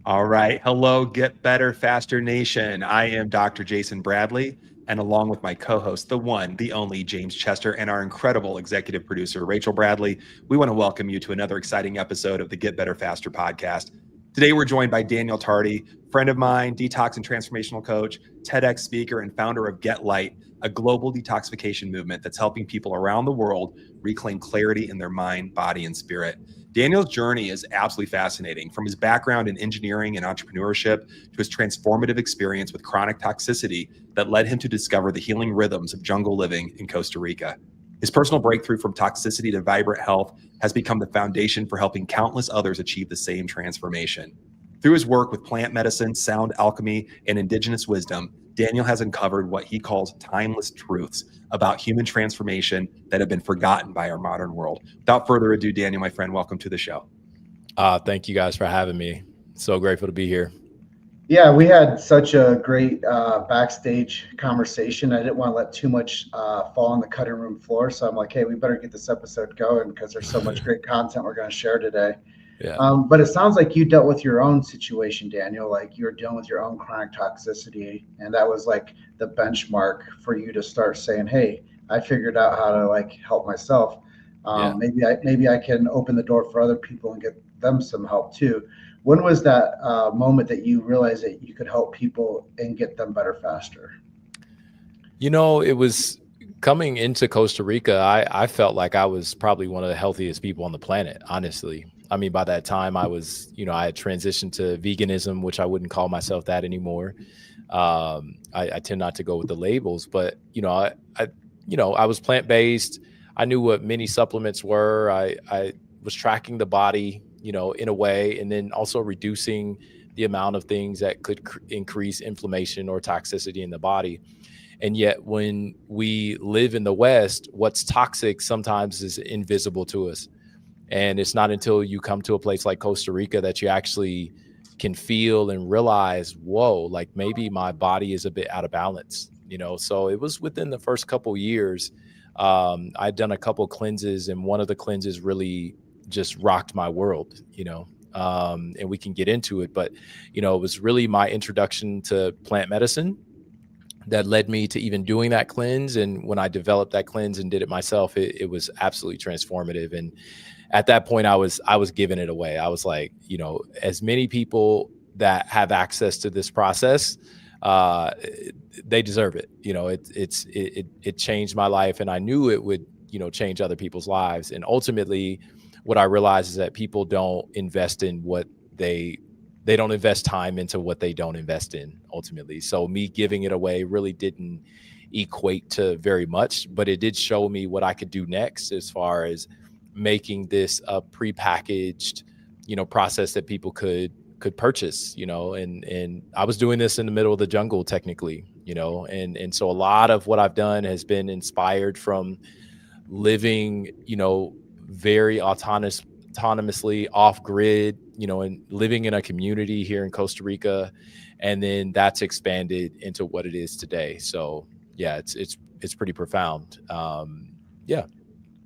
All right. Hello, Get Better Faster Nation. I am Dr. Jason Bradley, and along with my co host, the one, the only James Chester, and our incredible executive producer, Rachel Bradley, we want to welcome you to another exciting episode of the Get Better Faster podcast. Today, we're joined by Daniel Tardy, friend of mine, detox and transformational coach, TEDx speaker, and founder of Get Light, a global detoxification movement that's helping people around the world reclaim clarity in their mind, body, and spirit. Daniel's journey is absolutely fascinating. From his background in engineering and entrepreneurship to his transformative experience with chronic toxicity that led him to discover the healing rhythms of jungle living in Costa Rica. His personal breakthrough from toxicity to vibrant health has become the foundation for helping countless others achieve the same transformation. Through his work with plant medicine, sound alchemy, and indigenous wisdom, Daniel has uncovered what he calls timeless truths about human transformation that have been forgotten by our modern world. Without further ado, Daniel, my friend, welcome to the show. Thank you guys for having me. So grateful to be here. Yeah, we had such a great backstage conversation. I didn't want to let too much fall on the cutting room floor. So I'm like, hey, we better get this episode going because there's so much great content we're going to share today. Yeah. But it sounds like you dealt with your own situation, Daniel, like you're dealing with your own chronic toxicity. And that was like the benchmark for you to start saying, hey, I figured out how to like help myself. Maybe I can open the door for other people and get them some help too. When was that moment that you realized that you could help people and get them better faster? You know, it was coming into Costa Rica. I felt like I was probably one of the healthiest people on the planet, honestly. I mean, by that time I was, I had transitioned to veganism, which I wouldn't call myself that anymore. I tend not to go with the labels, but, I was plant-based. I knew what many supplements were. I was tracking the body, in a way, and then also reducing the amount of things that could increase inflammation or toxicity in the body. And yet when we live in the West, what's toxic sometimes is invisible to us. And it's not until you come to a place like Costa Rica that you actually can feel and realize, whoa, like maybe my body is a bit out of balance, So it was within the first couple of years. I'd done a couple cleanses, and one of the cleanses really just rocked my world, and we can get into it. But, it was really my introduction to plant medicine that led me to even doing that cleanse. And when I developed that cleanse and did it myself, it was absolutely transformative. And at that point, I was giving it away. I was like, as many people that have access to this process, they deserve it. It changed my life, and I knew it would, change other people's lives. And ultimately, what I realized is that people don't invest in what they don't invest time into what they don't invest in ultimately. So me giving it away really didn't equate to very much, but it did show me what I could do next as far as making this a prepackaged, process that people could purchase, and I was doing this in the middle of the jungle technically, and so a lot of what I've done has been inspired from living, very autonomously off grid, and living in a community here in Costa Rica. And then that's expanded into what it is today. So yeah, it's pretty profound. Yeah.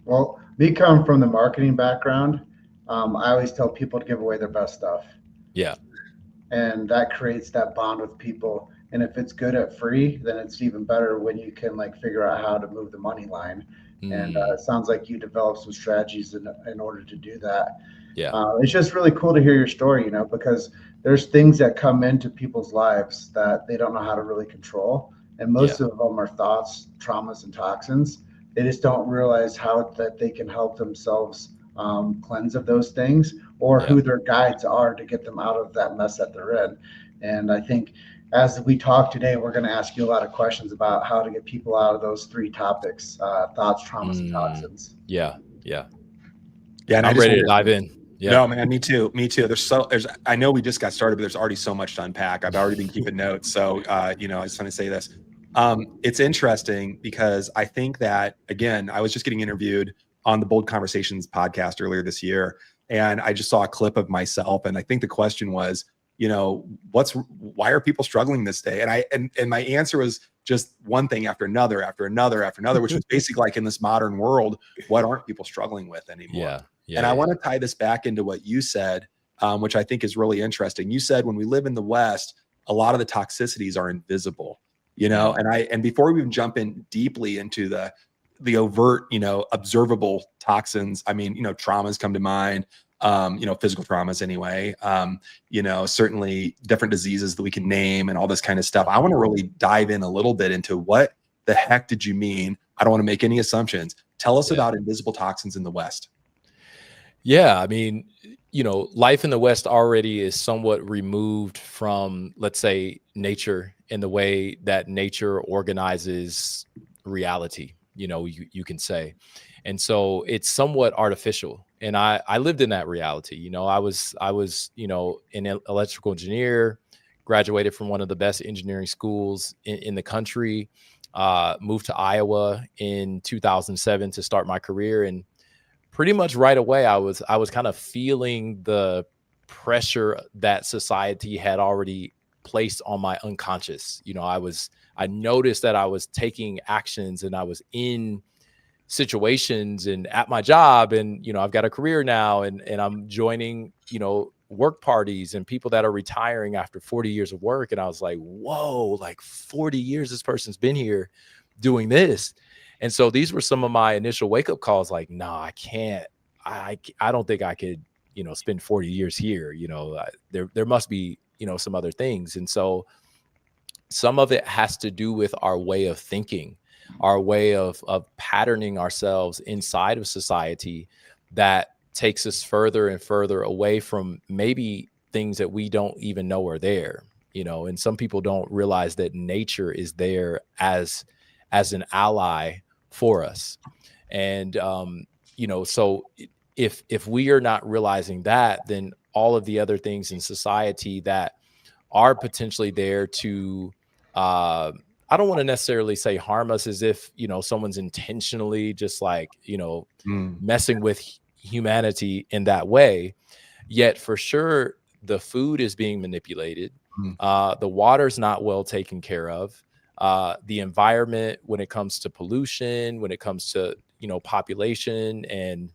Well, me coming from the marketing background, I always tell people to give away their best stuff. Yeah. And that creates that bond with people. And if it's good at free, then it's even better when you can like figure out how to move the money line. And it sounds like you developed some strategies in order to do that. Yeah. It's just really cool to hear your story, because there's things that come into people's lives that they don't know how to really control. And most of them are thoughts, traumas, and toxins. They just don't realize how that they can help themselves cleanse of those things, or who their guides are to get them out of that mess that they're in. And I think as we talk today, we're going to ask you a lot of questions about how to get people out of those three topics: thoughts, traumas, and toxins. Yeah. And I'm ready to dive in. Yeah. No, man, me too. I know we just got started, but there's already so much to unpack. I've already been keeping notes. So, I just want to say this. It's interesting because I think that, again, I was just getting interviewed on the Bold Conversations podcast earlier this year, and I just saw a clip of myself. And I think the question was, why are people struggling this day? And my answer was just one thing after another, which was basically like, in this modern world, what aren't people struggling with anymore? Yeah. And I want to tie this back into what you said which I think is really interesting. You said when we live in the West, a lot of the toxicities are invisible, and before we even jump in deeply into the overt, observable toxins, I mean, traumas come to mind, physical traumas anyway, certainly different diseases that we can name and all this kind of stuff. I want to really dive in a little bit into what the heck did you mean? I don't want to make any assumptions. Tell us about invisible toxins in the West. Yeah, I mean, life in the West already is somewhat removed from, let's say, nature in the way that nature organizes reality, you can say. And so it's somewhat artificial. And I lived in that reality. I was, an electrical engineer, graduated from one of the best engineering schools in the country, moved to Iowa in 2007 to start my career. And pretty much right away, I was kind of feeling the pressure that society had already placed on my unconscious. I noticed that I was taking actions and I was in situations and at my job, and I've got a career now, and I'm joining work parties and people that are retiring after 40 years of work, and I was like, whoa, like 40 years this person's been here doing this. And so these were some of my initial wake-up calls, like, no, I can't, I don't think I could spend 40 years here. There must be some other things. And so some of it has to do with our way of thinking, our way of patterning ourselves inside of society that takes us further and further away from maybe things that we don't even know are there. And some people don't realize that nature is there as an ally for us. And so if we are not realizing that, then all of the other things in society that are potentially there to I don't want to necessarily say harm us, as if someone's intentionally just like messing with humanity in that way. Yet for sure the food is being manipulated, the water's not well taken care of, the environment, when it comes to pollution, when it comes to population, and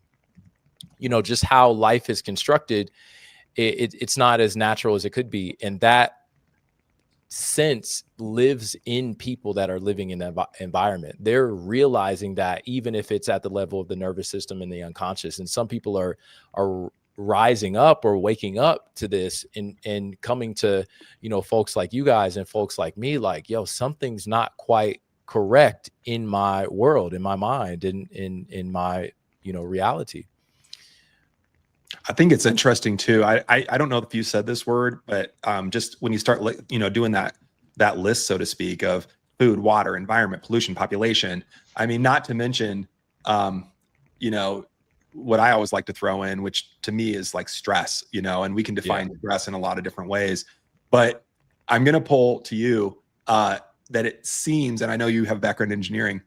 just how life is constructed, it's not as natural as it could be. And that sense lives in people that are living in that environment. They're realizing that, even if it's at the level of the nervous system and the unconscious, and some people are rising up or waking up to this and coming to folks like you guys and folks like me, like, yo, something's not quite correct in my world, in my mind, in my reality. I think it's interesting too. I don't know if you said this word, but just when you start doing that list, so to speak, of food, water, environment, pollution, population. I mean, not to mention what I always like to throw in, which to me is like stress, and we can define stress in a lot of different ways. But I'm going to pull to you that it seems, and I know you have a background in engineering,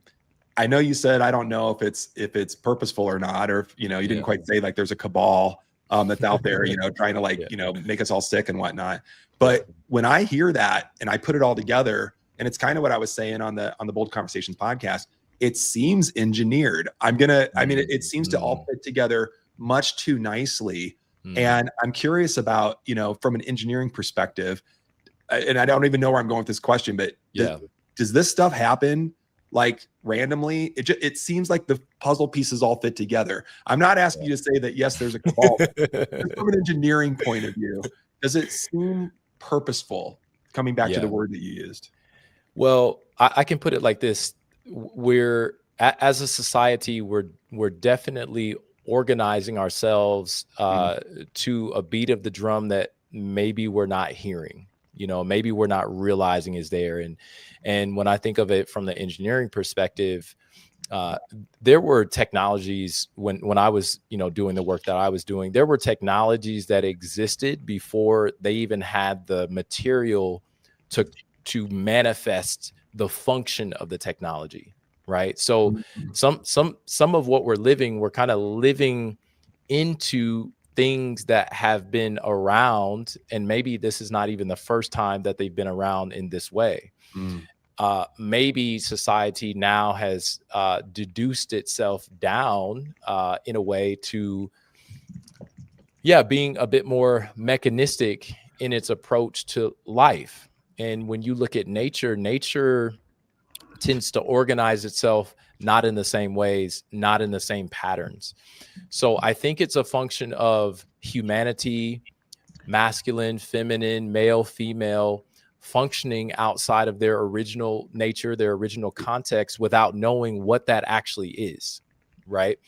I know you said, I don't know if it's purposeful or not, or if, you didn't quite say, like, there's a cabal that's out there, trying to make us all sick and whatnot. But when I hear that and I put it all together, and it's kind of what I was saying on the Bold Conversations podcast, it seems engineered. It seems to all fit together much too nicely. And I'm curious about, from an engineering perspective, and I don't even know where I'm going with this question, but does this stuff happen like randomly? It seems like the puzzle pieces all fit together. I'm not asking you to say that yes, there's a cabal. From an engineering point of view, does it seem purposeful? Coming back to the word that you used. Well, I can put it like this: as a society, we're definitely organizing ourselves to a beat of the drum that maybe we're not hearing. Maybe we're not realizing is there. And when I think of it from the engineering perspective, there were technologies when I was, doing the work that I was doing, there were technologies that existed before they even had the material to manifest the function of the technology. Right. So some of what we're kind of living into things that have been around, and maybe this is not even the first time that they've been around in this way. Maybe society now has deduced itself down in a way to yeah, being a bit more mechanistic in its approach to life. And when you look at nature, nature tends to organize itself not in the same ways, not in the same patterns. So I think it's a function of humanity, masculine, feminine, male, female, functioning outside of their original nature, their original context, without knowing what that actually is, right?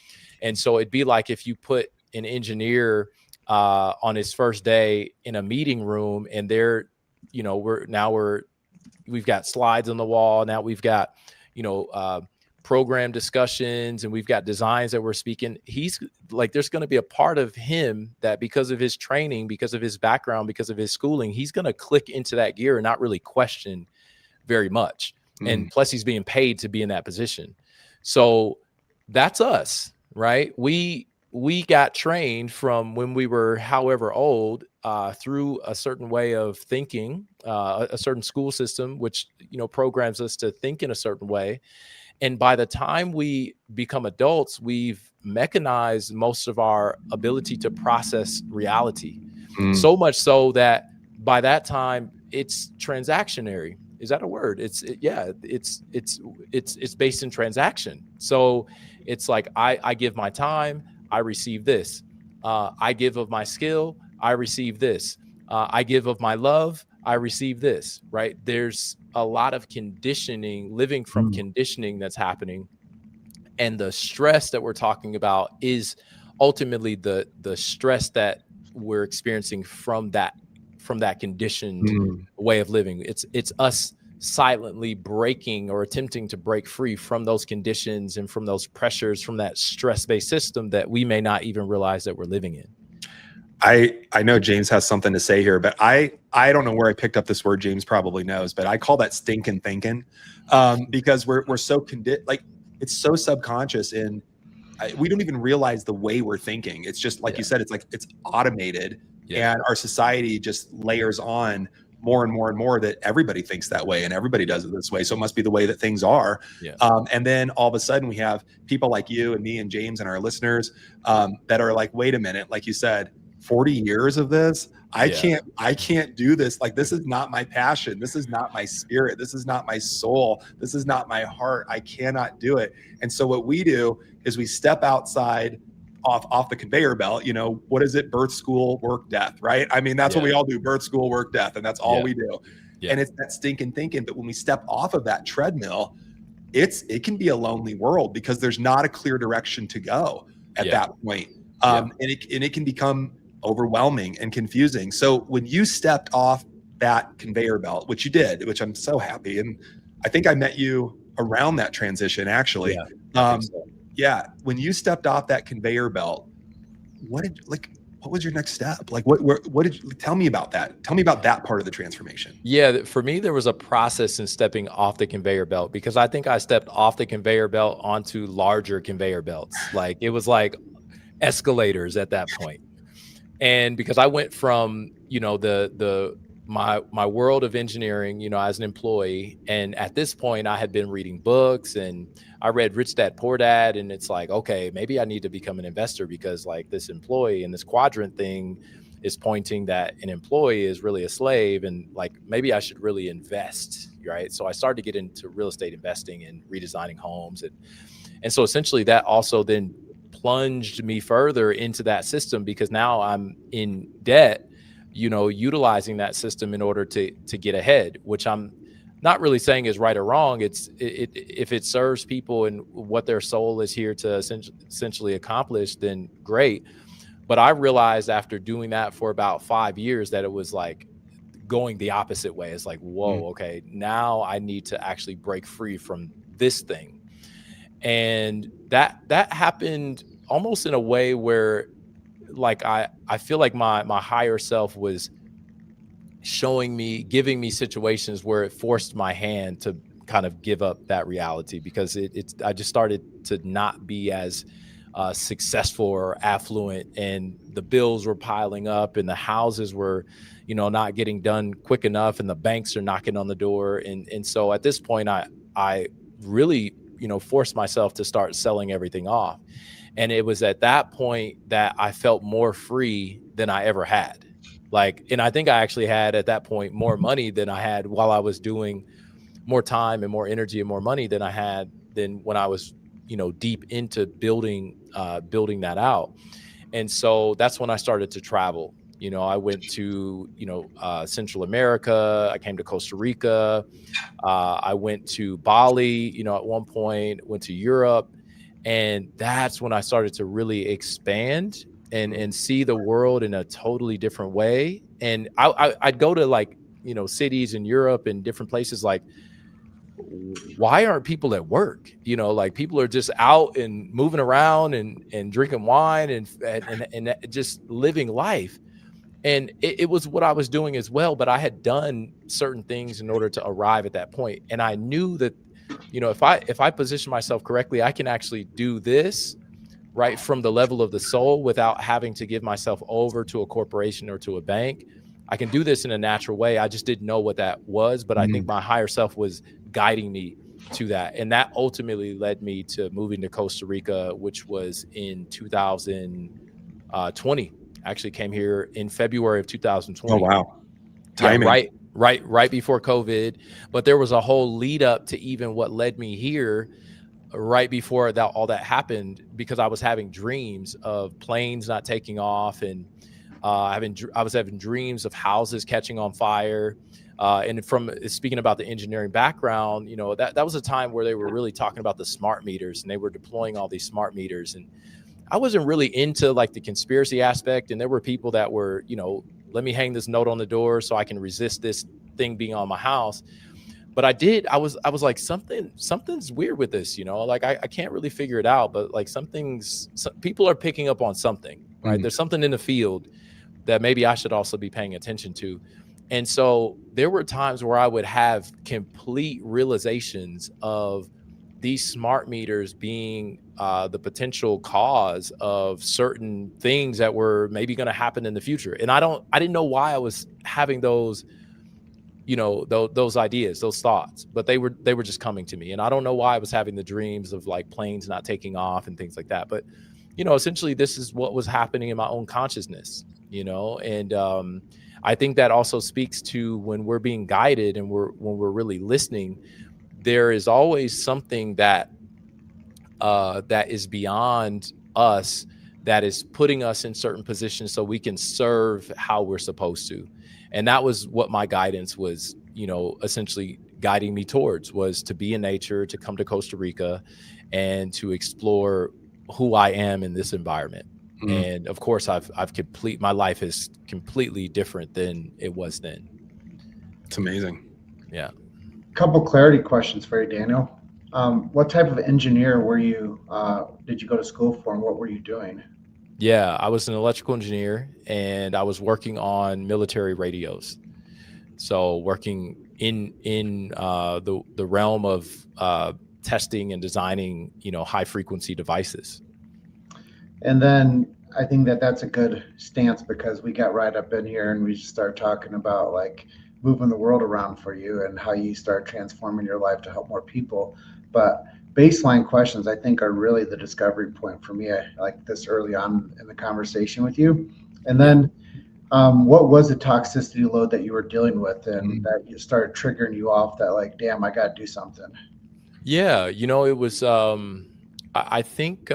And so it'd be like if you put an engineer on his first day in a meeting room, and they're, we've got slides on the wall. Now we've got, you know, program discussions, and we've got designs that we're speaking. He's like, there's going to be a part of him that, because of his training, because of his background, because of his schooling, he's going to click into that gear and not really question very much. And plus he's being paid to be in that position. So that's us, right? We got trained from when we were however old through a certain way of thinking, a certain school system, which, programs us to think in a certain way. And by the time we become adults, we've mechanized most of our ability to process reality. So much so that by that time it's transactionary. Is that a word? It's based in transaction. So it's like, I give my time, I receive this. I give of my skill, I receive this. I give of my love, I receive this, right? There's a lot of conditioning, living from conditioning that's happening. And the stress that we're talking about is ultimately the stress that we're experiencing from that conditioned way of living. It's us silently breaking or attempting to break free from those conditions and from those pressures, from that stress-based system that we may not even realize that we're living in. I know James has something to say here, but I don't know where I picked up this word. James probably knows, but I call that stinking thinking, because we're so like, it's so subconscious, and we don't even realize the way we're thinking. It's just like you said, it's like it's automated, and our society just layers on more and more and more that everybody thinks that way and everybody does it this way. So it must be the way that things are. And then all of a sudden we have people like you and me and James and our listeners that are like, wait a minute, like you said, 40 years of this, I can't do this. Like, this is not my passion. This is not my spirit. This is not my soul. This is not my heart. I cannot do it. And so what we do is we step outside off the conveyor belt. What is it? Birth, school, work, death, right? I mean, that's what we all do: birth, school, work, death. And that's all we do. And it's that stinking thinking. But when we step off of that treadmill, it can be a lonely world, because there's not a clear direction to go at that point. And it can become overwhelming and confusing. So when you stepped off that conveyor belt, which you did, which I'm so happy, and I think I met you around that transition, actually. When you stepped off that conveyor belt, what was your next step? Like, what did you tell me about that? Tell me about that part of the transformation. Yeah, for me, there was a process in stepping off the conveyor belt, because I think I stepped off the conveyor belt onto larger conveyor belts. Like, it was like escalators at that point. And because I went from, my world of engineering, as an employee, and at this point I had been reading books, and I read Rich Dad Poor Dad, and it's like, okay, maybe I need to become an investor, because like this employee and this quadrant thing is pointing that an employee is really a slave, and like maybe I should really invest, right? So I started to get into real estate investing and redesigning homes, and so essentially that also then plunged me further into that system, because now I'm in debt, utilizing that system in order to get ahead, which I'm not really saying is right or wrong. If it serves people and what their soul is here to essentially accomplish, then great. But I realized after doing that for about 5 years that it was like going the opposite way. It's like, whoa, okay, now I need to actually break free from this thing. And that happened almost in a way where, like, I feel like my higher self was giving me situations where it forced my hand to kind of give up that reality, because I just started to not be as successful or affluent, and the bills were piling up, and the houses were, not getting done quick enough, and the banks are knocking on the door. And so at this point, I really, forced myself to start selling everything off. And it was at that point that I felt more free than I ever had. Like, and I think I actually had at that point more money than I had while I was doing more time and more energy and more money than I had than when I was, deep into building that out. And so that's when I started to travel. I went to, Central America. I came to Costa Rica. I went to Bali, at one point, went to Europe. And that's when I started to really expand and see the world in a totally different way. And I'd go to like, cities in Europe and different places like, why aren't people at work? Like people are just out and moving around and drinking wine and just living life. And it was what I was doing as well, but I had done certain things in order to arrive at that point. And I knew that, if I position myself correctly, I can actually do this right from the level of the soul without having to give myself over to a corporation or to a bank. I can do this in a natural way. I just didn't know what that was, but I think my higher self was guiding me to that. And that ultimately led me to moving to Costa Rica, which was in 2020. Actually came here in February of 2020. Oh, wow. Timing. Yeah, right before COVID. But there was a whole lead up to even what led me here right before that all that happened, because I was having dreams of planes not taking off, and I was having dreams of houses catching on fire. And from speaking about the engineering background, that was a time where they were really talking about the smart meters, and they were deploying all these smart meters. And I wasn't really into like the conspiracy aspect. And there were people that were, let me hang this note on the door so I can resist this thing being on my house. But I was like, something's weird with this, like I can't really figure it out, but like people are picking up on something, right? There's something in the field that maybe I should also be paying attention to. And so there were times where I would have complete realizations of these smart meters being the potential cause of certain things that were maybe going to happen in the future. And I didn't know why I was having those, those ideas, those thoughts, but they were just coming to me. And I don't know why I was having the dreams of like planes not taking off and things like that. But, essentially this is what was happening in my own consciousness, and I think that also speaks to when we're being guided and when we're really listening, there is always something that is beyond us, that is putting us in certain positions so we can serve how we're supposed to. And that was what my guidance was, essentially guiding me towards, was to be in nature, to come to Costa Rica and to explore who I am in this environment. And of course my life is completely different than it was then. It's amazing. Yeah. Couple clarity questions for you, Daniel. What type of engineer were you? Did you go to school for, and what were you doing? Yeah, I was an electrical engineer, and I was working on military radios. So working in the realm of testing and designing, high frequency devices. And then I think that's a good stance, because we got right up in here and we start talking about like moving the world around for you and how you start transforming your life to help more people. But baseline questions, I think, are really the discovery point for me. I like this early on in the conversation with you. And then what was the toxicity load that you were dealing with, and that you started triggering you off that like, damn, I got to do something? Yeah. It was, I think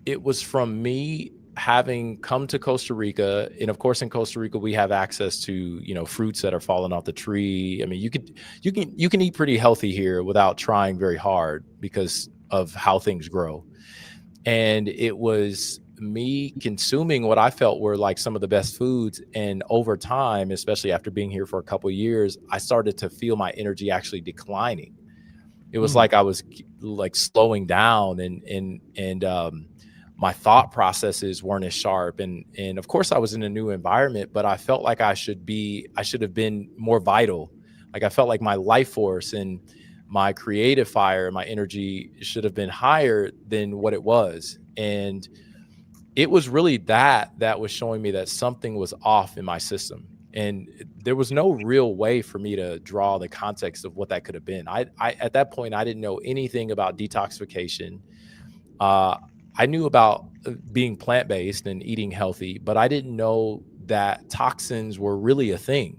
it was from me having come to Costa Rica. And of course, in Costa Rica, we have access to, fruits that are falling off the tree. I mean, you can eat pretty healthy here without trying very hard because of how things grow. And it was me consuming what I felt were like some of the best foods. And over time, especially after being here for a couple of years, I started to feel my energy actually declining. It was like I was like slowing down, and my thought processes weren't as sharp. And of course I was in a new environment, but I felt like I should have been more vital. Like I felt like my life force and my creative fire, my energy should have been higher than what it was. And it was really that was showing me that something was off in my system. And there was no real way for me to draw the context of what that could have been. I at that point, I didn't know anything about detoxification. I knew about being plant-based and eating healthy, but I didn't know that toxins were really a thing,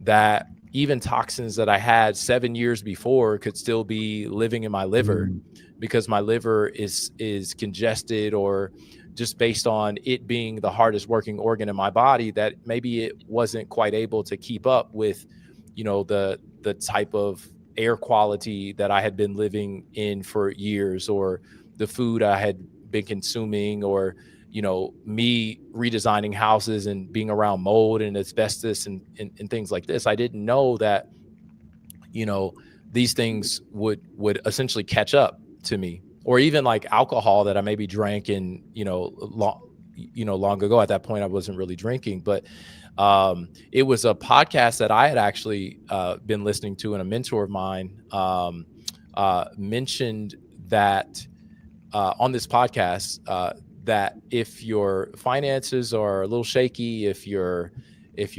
that even toxins that I had 7 years before could still be living in my liver Mm. because my liver is congested, or just based on it being the hardest working organ in my body, that maybe it wasn't quite able to keep up with, the type of air quality that I had been living in for years, or the food I had been consuming, or me redesigning houses and being around mold and asbestos and things like this. I didn't know that, you know, these things would essentially catch up to me, or even like alcohol that I maybe drank in, long ago. At that point, I wasn't really drinking, but it was a podcast that I had actually been listening to, and a mentor of mine mentioned that on this podcast, that if your finances are a little shaky, if your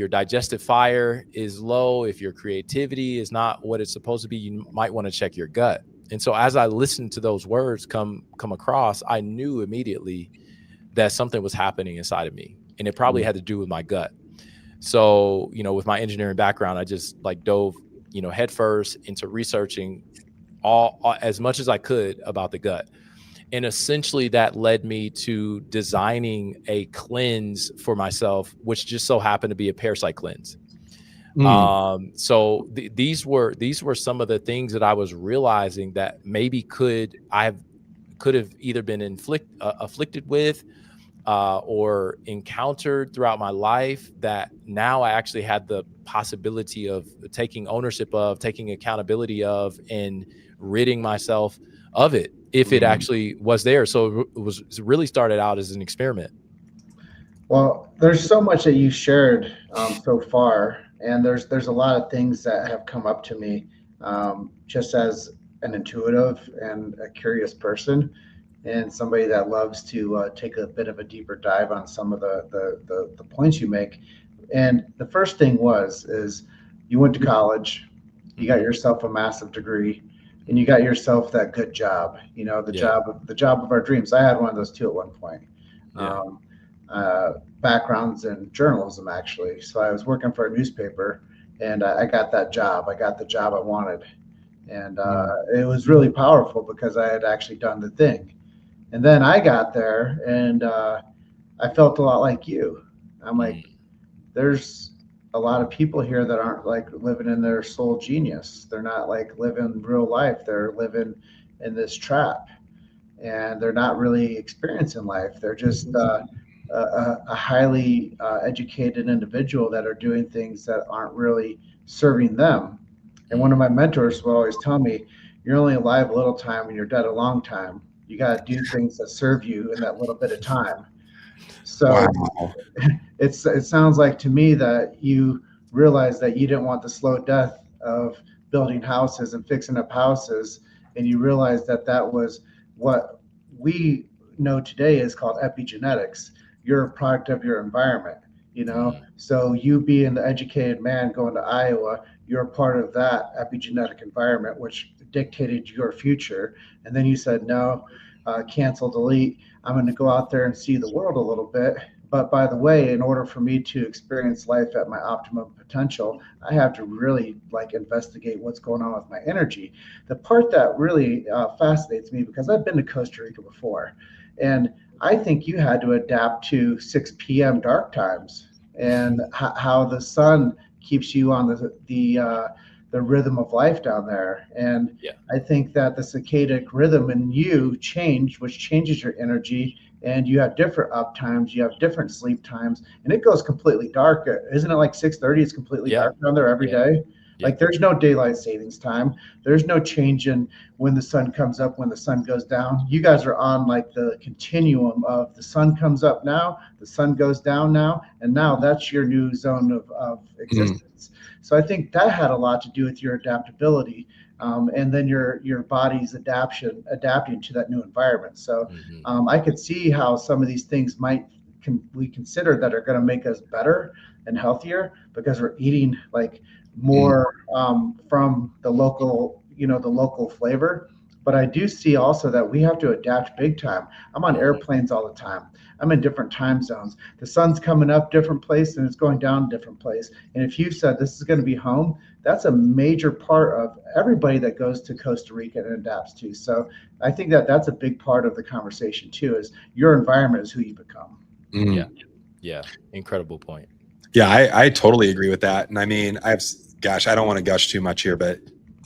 digestive fire is low, if your creativity is not what it's supposed to be, you might want to check your gut. And so as I listened to those words come across, I knew immediately that something was happening inside of me, and it probably had to do with my gut. So, with my engineering background, I just like dove, headfirst into researching all as much as I could about the gut. And essentially that led me to designing a cleanse for myself, which just so happened to be a parasite cleanse. Mm. So these were some of the things that I was realizing that maybe could have either been afflicted with, or encountered throughout my life, that now I actually had the possibility of taking ownership of, taking accountability of, and ridding myself of it if it Mm. actually was there. So it really started out as an experiment. Well, there's so much that you shared so far, and there's a lot of things that have come up to me just as an intuitive and a curious person, and somebody that loves to take a bit of a deeper dive on some of the points you make. And the first thing is you went to college, you got Mhm. yourself a massive degree, and you got yourself that good job. Yeah. The job of our dreams. I had one of those too at one point. Yeah. Um, Backgrounds in journalism, actually. So I was working for a newspaper, and I got that job. I got the job I wanted, and Mm. it was really powerful because I had actually done the thing. And then I got there, and I felt a lot like you. I'm Mm. like, there's a lot of people here that aren't like living in their soul genius. They're not like living real life. They're living in this trap, and they're not really experiencing life. They're just a highly educated individual that are doing things that aren't really serving them. And one of Mm. my mentors will always tell me, "You're only alive a little time, and you're dead a long time. You got to do things that serve you in that little bit of time." So Wow. it sounds like to me that you realized that you didn't want the slow death of building houses and fixing up houses, and you realized that that was what we know today is called epigenetics. You're a product of your environment, Mm. so you being the educated man going to Iowa, you're a part of that epigenetic environment which dictated your future. And then you said no, cancel, delete, I'm going to go out there and see the world a little bit. But by the way, in order for me to experience life at my optimum potential, I have to really like investigate what's going on with my energy. The part that really fascinates me, because I've been to Costa Rica before, and I think you had to adapt to 6 p.m. dark times, and how the sun keeps you on the rhythm of life down there. And Yeah. I think that the circadian rhythm in you change, which changes your energy, and you have different up times, you have different sleep times, and it goes completely dark. Isn't it like 6:30? It's completely Yeah. dark down there every Yeah. day. Yeah. Like there's no daylight savings time. There's no change in when the sun comes up, when the sun goes down. You guys are on like the continuum of the sun comes up now, the sun goes down now, and now that's your new zone of Mm. existence. So I think that had a lot to do with your adaptability, and then your body's adapting to that new environment. So Mhm. I could see how some of these things we consider that are going to make us better and healthier because we're eating like Mm. more from the local flavor. But I do see also that we have to adapt big time. I'm on airplanes all the time. I'm in different time zones. The sun's coming up different place and it's going down different place. And if you said this is going to be home, that's a major part of everybody that goes to Costa Rica and adapts to. So I think that that's a big part of the conversation too, is your environment is who you become. Yeah. Incredible point. Yeah, I totally agree with that. And I mean, I don't want to gush too much here, but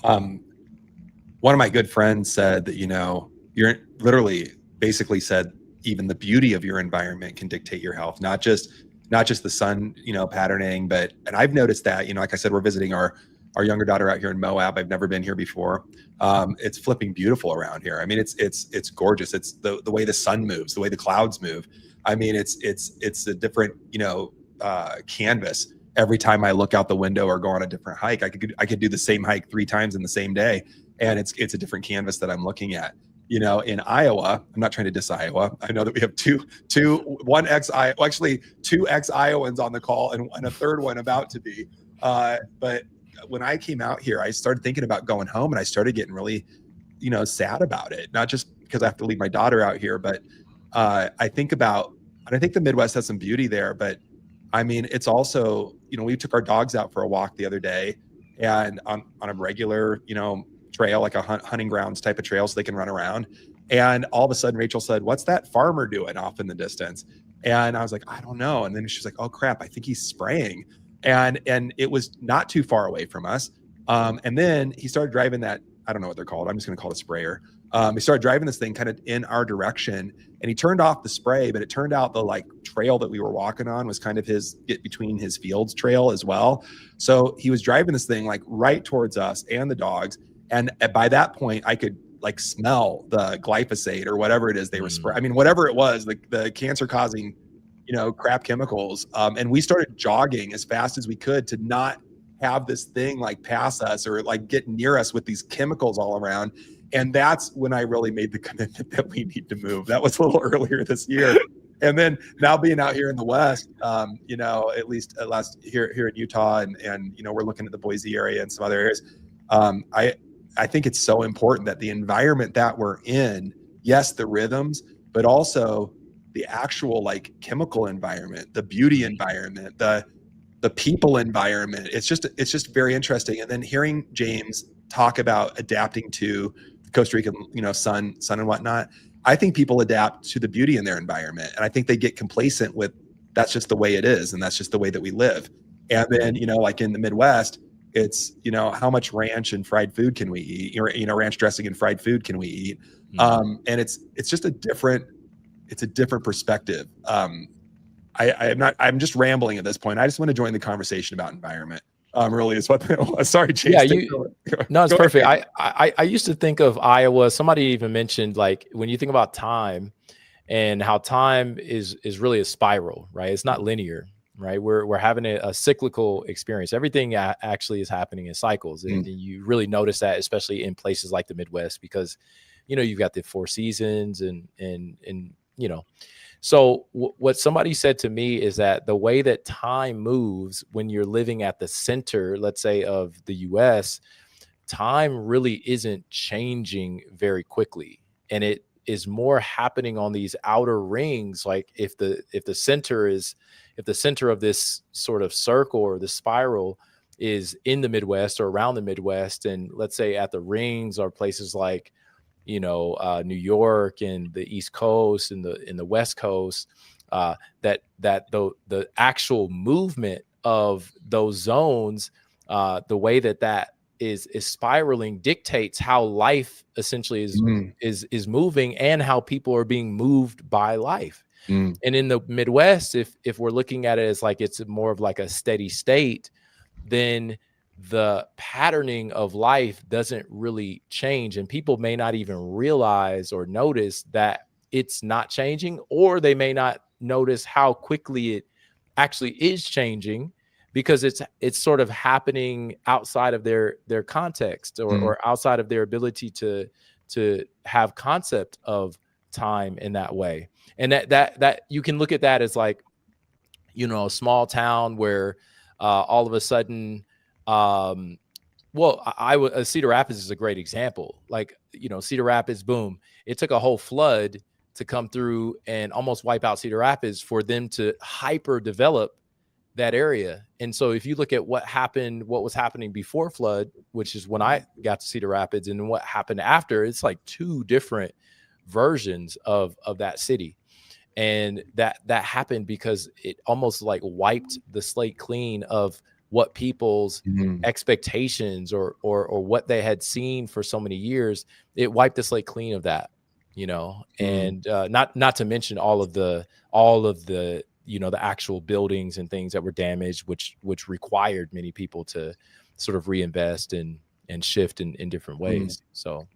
one of my good friends said that, you're literally basically said even the beauty of your environment can dictate your health, not just the sun, patterning, and I've noticed that, like I said, we're visiting our younger daughter out here in Moab. I've never been here before. It's flipping beautiful around here. I mean, it's gorgeous. It's the way the sun moves, the way the clouds move. I mean, it's a different, canvas every time I look out the window or go on a different hike. I could do the same hike 3 times in the same day, and it's a different canvas that I'm looking at. In Iowa, I'm not trying to diss Iowa. I know that we have two ex-Iowans on the call and a third one about to be. But when I came out here, I started thinking about going home, and I started getting really, sad about it. Not just because I have to leave my daughter out here, but I think the Midwest has some beauty there. But I mean, it's also, we took our dogs out for a walk the other day, and on a regular, trail, like a hunting grounds type of trail, so they can run around. And all of a sudden Rachel said, "What's that farmer doing off in the distance?" And I was like, "I don't know." And then she's like, "Oh crap, I think he's spraying." And it was not too far away from us. And then he started driving that, I don't know what they're called, I'm just going to call it a sprayer. He started driving this thing kind of in our direction, and he turned off the spray, but it turned out the trail that we were walking on was kind of between his fields trail as well. So he was driving this thing right towards us and the dogs. And by that point, I could smell the glyphosate or whatever it is they were spraying. I mean, whatever it was, the cancer causing, crap chemicals. And we started jogging as fast as we could to not have this thing pass us or get near us with these chemicals all around. And that's when I really made the commitment that we need to move. That was a little earlier this year. And then now being out here in the West, at least here in Utah, and we're looking at the Boise area and some other areas. I think it's so important that the environment that we're in, yes, the rhythms, but also the actual chemical environment, the beauty environment, the people environment. It's just very interesting. And then hearing James talk about adapting to Costa Rican, sun and whatnot, I think people adapt to the beauty in their environment. And I think they get complacent with that's just the way it is. And that's just the way that we live. And then, in the Midwest, it's, how much ranch and fried food can we eat? Ranch dressing and fried food can we eat? And it's just a different perspective. I'm just rambling at this point. I just want to join the conversation about environment. Really is what. Sorry, James. Yeah, no, it's perfect. I used to think of Iowa. Somebody even mentioned when you think about time and how time is really a spiral, right? It's not linear. Right, we're having a cyclical experience. Everything actually is happening in cycles, and you really notice that, especially in places like the Midwest, because you've got the 4 seasons, and So what somebody said to me is that the way that time moves when you're living at the center, let's say, of the U.S., time really isn't changing very quickly, and it is more happening on these outer rings. Like if the center of this sort of circle or the spiral is in the Midwest or around the Midwest, and let's say at the rings are places like, New York and the East Coast and the West Coast, that the actual movement of those zones, the way that is spiraling dictates how life essentially is moving and how people are being moved by life. And in the Midwest, if we're looking at it as it's more of a steady state, then the patterning of life doesn't really change, and people may not even realize or notice that it's not changing, or they may not notice how quickly it actually is changing, because it's sort of happening outside of their context or outside of their ability to have concept of time in that way. And that you can look at that as a small town where all of a sudden Well, I would Cedar Rapids is a great example. Like, Cedar Rapids, boom, it took a whole flood to come through and almost wipe out Cedar Rapids for them to hyper develop that area. And so if you look at what was happening before flood, which is when I got to Cedar Rapids, and what happened after, it's like two different versions of that city. And that happened because it almost like wiped the slate clean of what people's expectations or what they had seen for so many years. It wiped the slate clean of that, and not to mention all of the the actual buildings and things that were damaged, which required many people to sort of reinvest and shift in different ways. So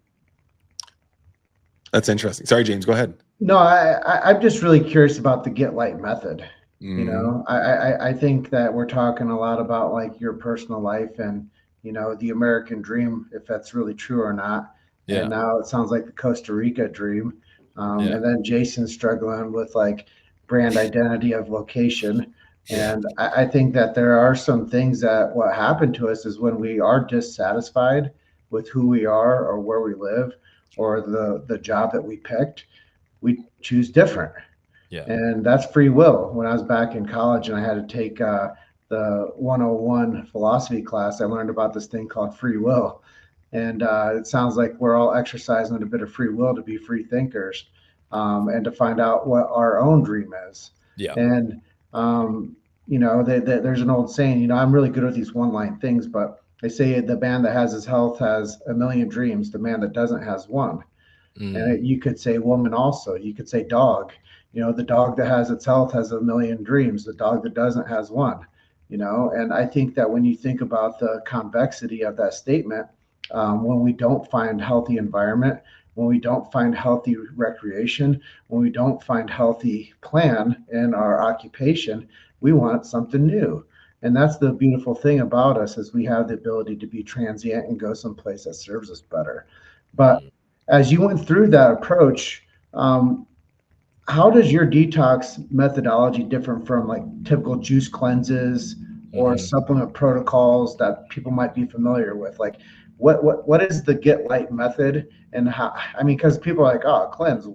that's interesting. Sorry, James, go ahead. No, I'm just really curious about the get light method. I think that we're talking a lot about like your personal life and, the American dream, if that's really true or not. Yeah. And now it sounds like the Costa Rica dream. And then Jason's struggling with like brand identity of location. And I think that there are some things that what happened to us is when we are dissatisfied with who we are or where we live or the job that we picked, we choose different. Yeah. And that's free will. When I was back in college and I had to take the 101 philosophy class, I learned about this thing called free will. And it sounds like we're all exercising a bit of free will to be free thinkers and to find out what our own dream is. Yeah. And, there's an old saying, I'm really good at these one-line things, but they say the man that has his health has a million dreams. The man that doesn't has one. And you could say woman also. You could say dog. The dog that has its health has a million dreams. The dog that doesn't has one. And I think that when you think about the convexity of that statement, when we don't find healthy environment, when we don't find healthy recreation, when we don't find healthy plan in our occupation, we want something new. And that's the beautiful thing about us is we have the ability to be transient and go someplace that serves us better. But as you went through that approach, how does your detox methodology differ from like typical juice cleanses or supplement protocols that people might be familiar with? Like, what is the get light method, and how? I mean, because people are like, oh, cleanse,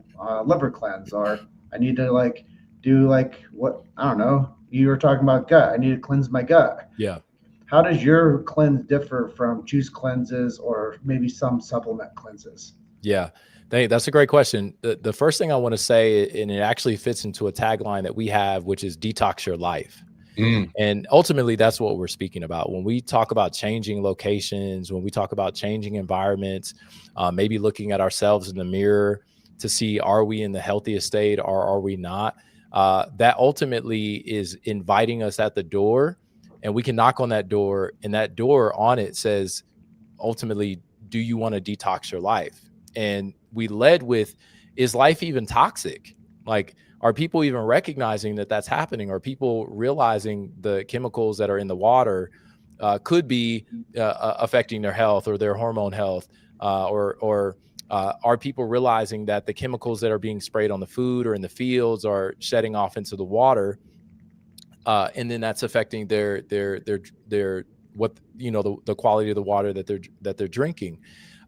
liver cleanse, or I need to like do like what I don't know. You were talking about gut. I need to cleanse my gut. Yeah. How does your cleanse differ from juice cleanses or maybe some supplement cleanses? Yeah, that's a great question. The first thing I want to say, and it actually fits into a tagline that we have, which is detox your life. And ultimately, that's what we're speaking about. When we talk about changing locations, when we talk about changing environments, maybe looking at ourselves in the mirror to see, are we in the healthiest state or are we not? That ultimately is inviting us at the door, and we can knock on that door, and that door on it says, ultimately, do you want to detox your life? And we led with, is life even toxic? Like, are people even recognizing that that's happening? Are people realizing the chemicals that are in the water could be affecting their health or their hormone health? Or are people realizing that the chemicals that are being sprayed on the food or in the fields are shedding off into the water? And then that's affecting their what, the quality of the water that they're drinking.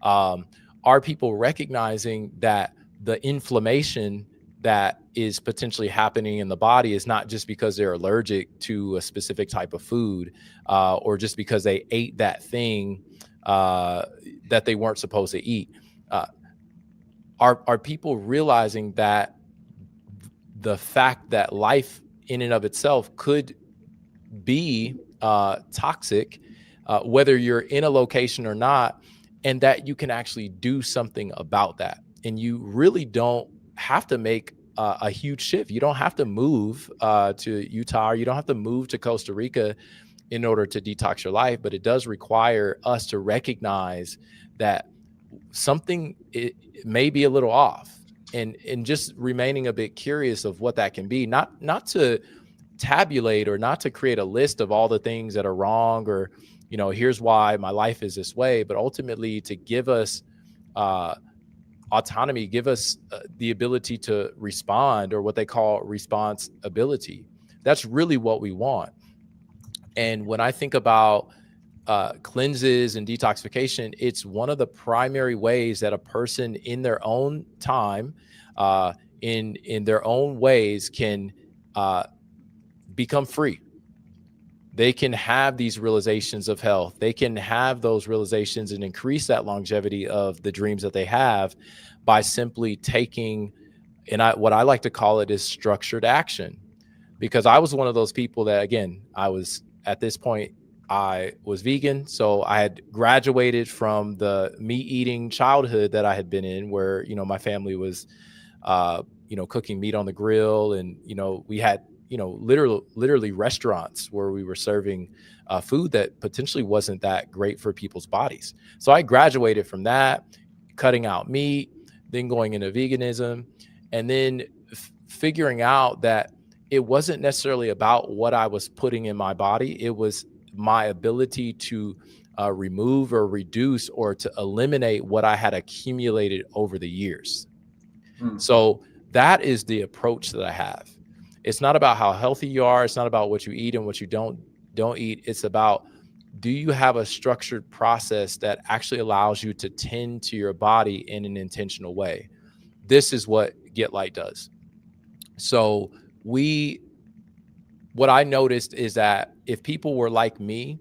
Are people recognizing that the inflammation that is potentially happening in the body is not just because they're allergic to a specific type of food, or just because they ate that thing that they weren't supposed to eat? Are people realizing that the fact that life in and of itself could be toxic, whether you're in a location or not, and that you can actually do something about that? And you really don't have to make a huge shift. You don't have to move to Utah, or you don't have to move to Costa Rica in order to detox your life, but it does require us to recognize that something may be a little off, and just remaining a bit curious of what that can be, not to tabulate or not to create a list of all the things that are wrong, or here's why my life is this way, but ultimately to give us autonomy, give us the ability to respond, or what they call responsibility. That's really what we want. And when I think about cleanses and detoxification, it's one of the primary ways that a person in their own time, in their own ways, can become free. They can have these realizations of health. They can have those realizations and increase that longevity of the dreams that they have by simply taking, and what I like to call it is structured action. Because I was one of those people that, again, I was at this point, I was vegan. So I had graduated from the meat eating childhood that I had been in, where, my family was, cooking meat on the grill. And, we had, literally restaurants where we were serving food that potentially wasn't that great for people's bodies. So I graduated from that, cutting out meat, then going into veganism, and then figuring out that it wasn't necessarily about what I was putting in my body. It was my ability to remove or reduce or to eliminate what I had accumulated over the years. So that is the approach that I have. It's not about how healthy you are. It's not about what you eat and what you don't eat. It's about, do you have a structured process that actually allows you to tend to your body in an intentional way? This is what Get Light does. So what I noticed is that if people were like me,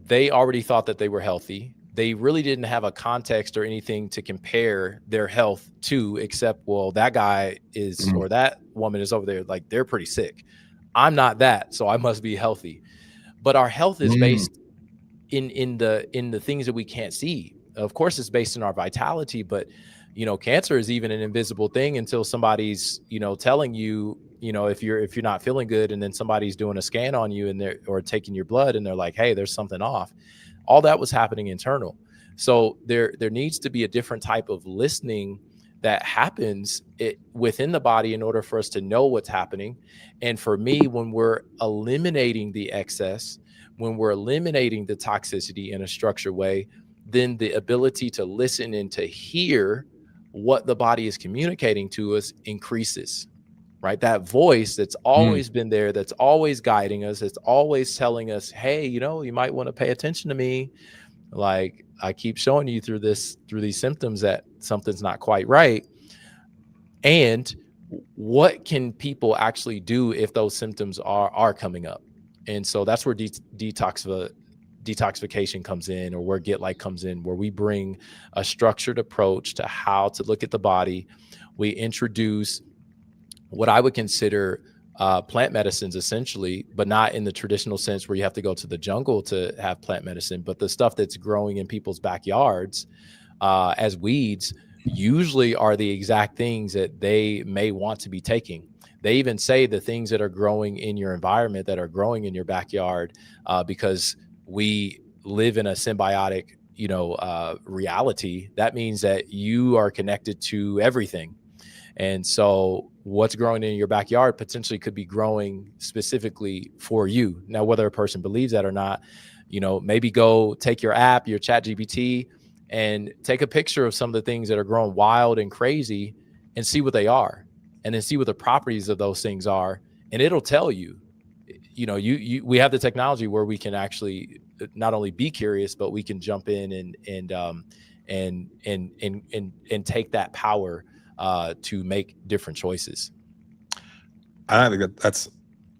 they already thought that they were healthy. They really didn't have a context or anything to compare their health to, except, well, that guy is, or that woman is over there, like, they're pretty sick. I'm not that, so I must be healthy. But our health is based in the things that we can't see. Of course, it's based in our vitality, but cancer is even an invisible thing until somebody's, telling you, if you're not feeling good, and then somebody's doing a scan on you or taking your blood, and they're like, hey, there's something off. All that was happening internal. So there needs to be a different type of listening that happens within the body in order for us to know what's happening. And for me, when we're eliminating the excess, when we're eliminating the toxicity in a structured way, then the ability to listen and to hear what the body is communicating to us increases, right? That voice that's always been there, that's always guiding us, it's always telling us, hey, you might want to pay attention to me. Like, I keep showing you through these symptoms that something's not quite right. And what can people actually do if those symptoms are coming up? And so that's where detoxification comes in, or where Get Light comes in, where we bring a structured approach to how to look at the body. We introduce what I would consider plant medicines, essentially, but not in the traditional sense where you have to go to the jungle to have plant medicine, but the stuff that's growing in people's backyards as weeds usually are the exact things that they may want to be taking. They even say the things that are growing in your environment, that are growing in your backyard, because we live in a symbiotic, reality. That means that you are connected to everything. And so what's growing in your backyard potentially could be growing specifically for you. Now, whether a person believes that or not, maybe go take your app, your ChatGPT, and take a picture of some of the things that are growing wild and crazy, and see what they are, and then see what the properties of those things are. And it'll tell you, we have the technology where we can actually not only be curious, but we can jump in and take that power to make different choices. I think that's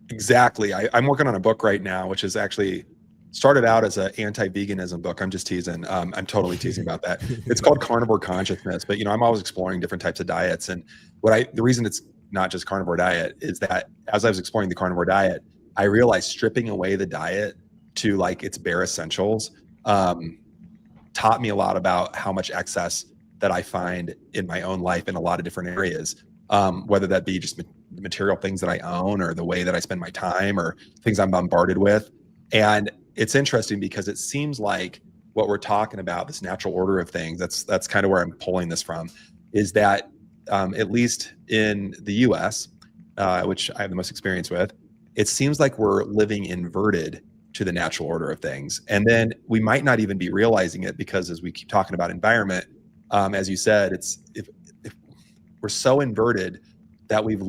exactly. I'm working on a book right now, which is actually started out as an anti-veganism book. I'm just teasing. I'm totally teasing about that. It's called Carnivore Consciousness, but I'm always exploring different types of diets. And the reason it's not just carnivore diet is that as I was exploring the carnivore diet, I realized stripping away the diet to like its bare essentials taught me a lot about how much excess that I find in my own life in a lot of different areas, whether that be just material things that I own, or the way that I spend my time, or things I'm bombarded with. And it's interesting because it seems like what we're talking about, this natural order of things, that's kind of where I'm pulling this from, is that at least in the US, which I have the most experience with, it seems like we're living inverted to the natural order of things. And then we might not even be realizing it, because as we keep talking about environment, as you said, if we're so inverted that we've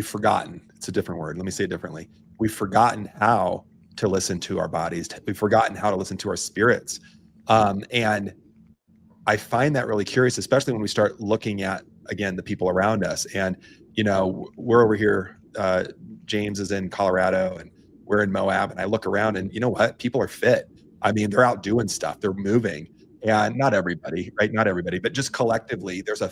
forgotten, it's a different word. Let me say it differently. We've forgotten how to listen to our bodies. We've forgotten how to listen to our spirits. And I find that really curious, especially when we start looking at, again, the people around us. And, you know, we're over here, James is in Colorado and we're in Moab, and I look around and you know what? People are fit. I mean, they're out doing stuff, they're moving. And not everybody, right? Not everybody, but just collectively, there's a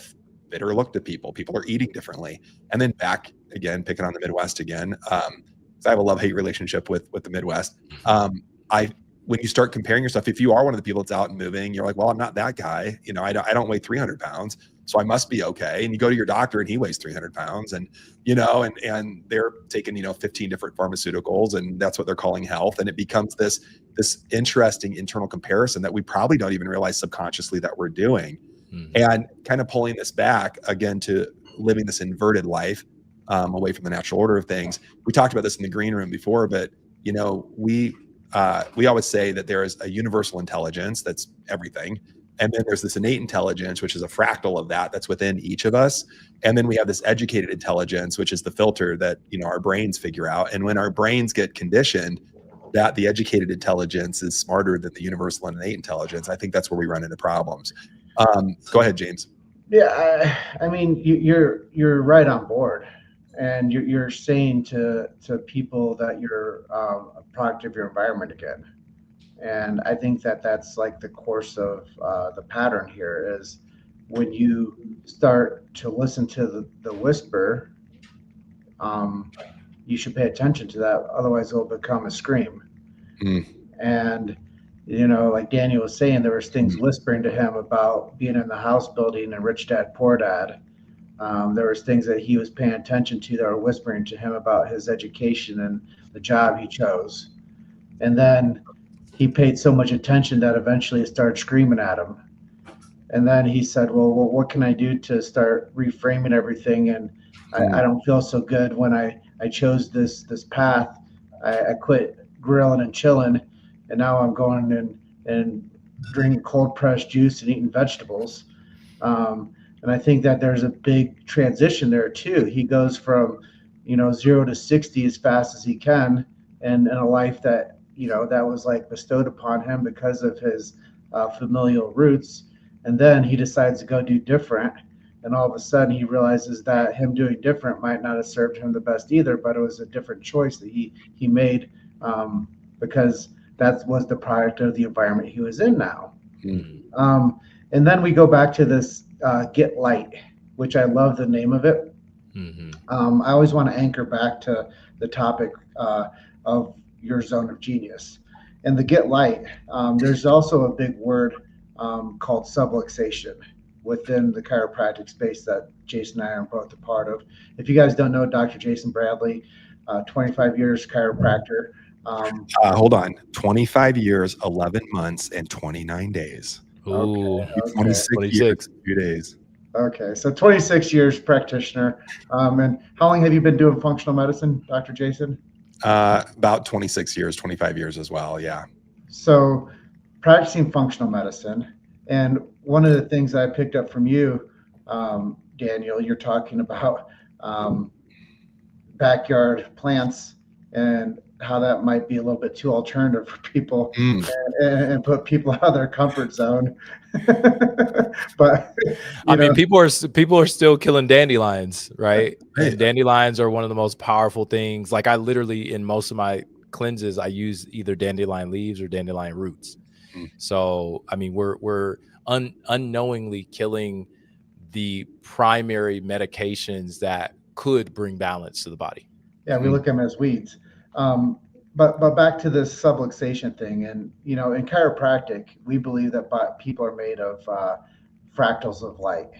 fitter look to people. People are eating differently. And then back again, picking on the Midwest again. I have a love-hate relationship with the Midwest. When you start comparing yourself, if you are one of the people that's out and moving, you're like, well, I'm not that guy. You know, I don't weigh 300 pounds, so I must be okay. And you go to your doctor and he weighs 300 pounds, and, you know, and they're taking, you know, 15 different pharmaceuticals, and that's what they're calling health. And it becomes this interesting internal comparison that we probably don't even realize subconsciously that we're doing. And kind of pulling this back again to living this inverted life, away from the natural order of things. We talked about this in the green room before, but, you know, we always say that there is a universal intelligence that's everything. And then there's this innate intelligence, which is a fractal of that that's within each of us. And then we have this educated intelligence, which is the filter that, you know, our brains figure out. And when our brains get conditioned that the educated intelligence is smarter than the universal and innate intelligence, I think that's where we run into problems. Go ahead, James. Yeah, I mean, you're right on board. And you're saying to people that you're a product of your environment again. And I think that that's like the course of the pattern here is when you start to listen to the whisper, you should pay attention to that. Otherwise, it'll become a scream. And, you know, like Daniel was saying, there was things whispering to him about being in the house building and Rich Dad, Poor Dad. There was things that he was paying attention to that were whispering to him about his education and the job he chose. And then he paid so much attention that eventually it started screaming at him. And then he said, well, what can I do to start reframing everything? And I don't feel so good when I chose this path. I quit grilling and chilling, and now I'm going and drinking cold pressed juice and eating vegetables. And I think that there's a big transition there too. He goes from, you know, 0 to 60 as fast as he can, and in a life that, you know, that was like bestowed upon him because of his familial roots. And then he decides to go do different. And all of a sudden he realizes that him doing different might not have served him the best either, but it was a different choice that he made because that was the product of the environment he was in now. And then we go back to this Get Light, which I love the name of it. I always want to anchor back to the topic of your zone of genius. And the Get Light, there's also a big word called subluxation within the chiropractic space that Jason and I are both a part of. If you guys don't know Dr. Jason Bradley, 25 years chiropractor. Hold on, 25 years, 11 months, and 29 days. Ooh, Okay. 26 years, a few days. Okay, so 26 years practitioner. And how long have you been doing functional medicine, Dr. Jason? About 26 years, 25 years as well, yeah. So practicing functional medicine, and one of the things I picked up from you, Daniel, you're talking about backyard plants and how that might be a little bit too alternative for people and put people out of their comfort zone. But I mean, people are still killing dandelions, right? And dandelions are one of the most powerful things. Like I literally, in most of my cleanses, I use either dandelion leaves or dandelion roots. So, I mean, we're unknowingly killing the primary medications that could bring balance to the body. Yeah, we look at them as weeds. But back to this subluxation thing, and you know, in chiropractic, we believe that people are made of fractals of light,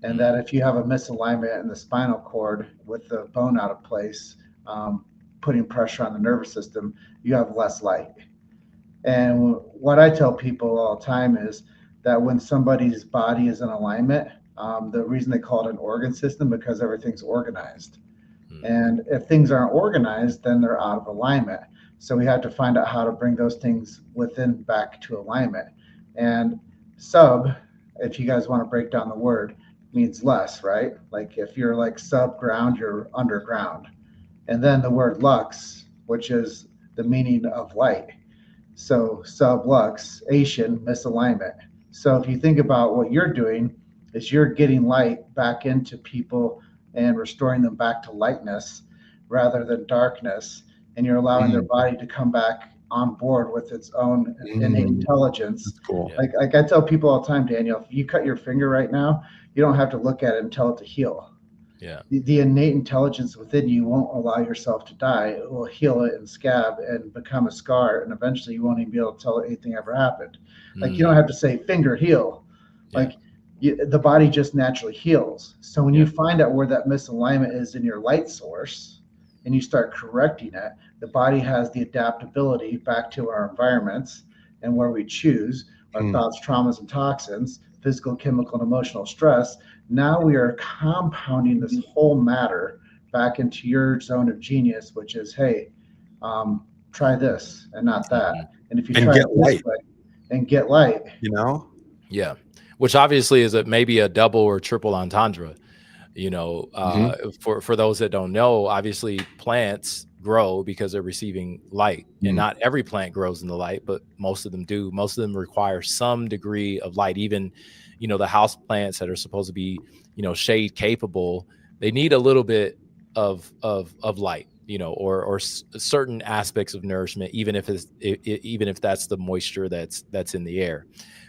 and that if you have a misalignment in the spinal cord with the bone out of place, putting pressure on the nervous system, you have less light. And what I tell people all the time is that when somebody's body is in alignment, the reason they call it an organ system because everything's organized. And if things aren't organized, then they're out of alignment. So we have to find out how to bring those things within back to alignment. And sub, if you guys want to break down the word, means less, right? Like if you're like sub ground, you're underground. And then the word lux, which is the meaning of light. So subluxation, misalignment. So if you think about what you're doing, is you're getting light back into people and restoring them back to lightness rather than darkness, and you're allowing their Mm, body to come back on board with its own innate mm, intelligence. that's cool. Yeah. Like I tell people all the time, Daniel, if you cut your finger right now, you don't have to look at it and tell it to heal. Yeah. The innate intelligence within you won't allow yourself to die. It will heal it and scab and become a scar, and eventually you won't even be able to tell anything ever happened. Like you don't have to say finger heal. Yeah. Like the body just naturally heals. So when Yeah. you find out where that misalignment is in your light source and you start correcting it, the body has the adaptability back to our environments and where we choose our Mm. thoughts, traumas, and toxins, physical, chemical, and emotional stress. Now we are compounding this whole matter back into your zone of genius, which is, hey, try this and not that. And if you And try get it this light. way and get light, You know? Yeah. Which obviously is maybe a double or triple entendre. You know, for those that don't know, obviously plants grow because they're receiving light, and not every plant grows in the light, but most of them do. Most of them require some degree of light. Even, you know, the house plants that are supposed to be, you know, shade capable, they need a little bit of light, you know, or certain aspects of nourishment, even if even if that's the moisture that's in the air.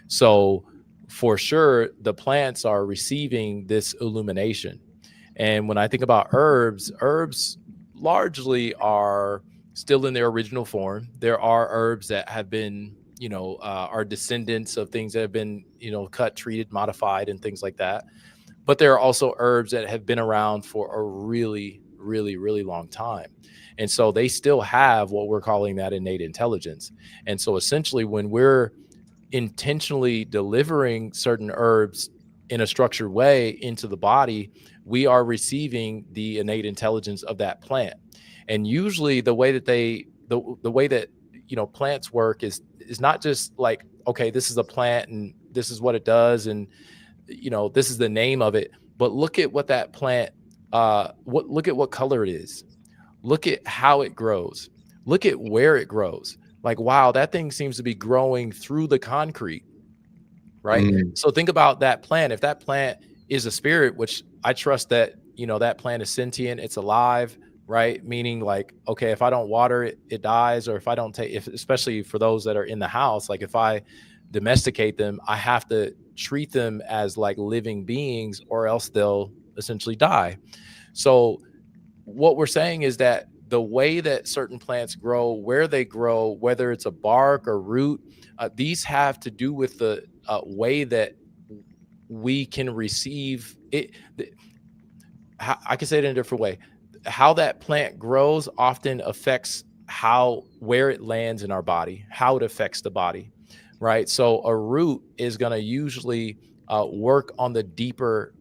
So for sure, the plants are receiving this illumination. And when I think about herbs largely are still in their original form. There are herbs that have been, you know, are descendants of things that have been, you know, cut, treated, modified, and things like that. But there are also herbs that have been around for a really, really, really long time. And so they still have what we're calling that innate intelligence. And so essentially, when we're intentionally delivering certain herbs in a structured way into the body, we are receiving the innate intelligence of that plant. And usually the way that the way that, you know, plants work is not just like, okay, this is a plant and this is what it does, and, you know, this is the name of it, but look at what that plant look at what color it is. Look at how it grows. Look at where it grows. Like, wow, that thing seems to be growing through the concrete, right? So think about that plant. If that plant is a spirit, which I trust that, you know, that plant is sentient, it's alive, right? Meaning, like, okay, if I don't water it, it dies. Or if I don't especially for those that are in the house, like if I domesticate them, I have to treat them as like living beings, or else they'll essentially die. So what we're saying is that the way that certain plants grow, where they grow, whether it's a bark or root, these have to do with the way that we can receive it. I can say it in a different way. How that plant grows often affects where it lands in our body, how it affects the body, right? So a root is going to usually work on the deeper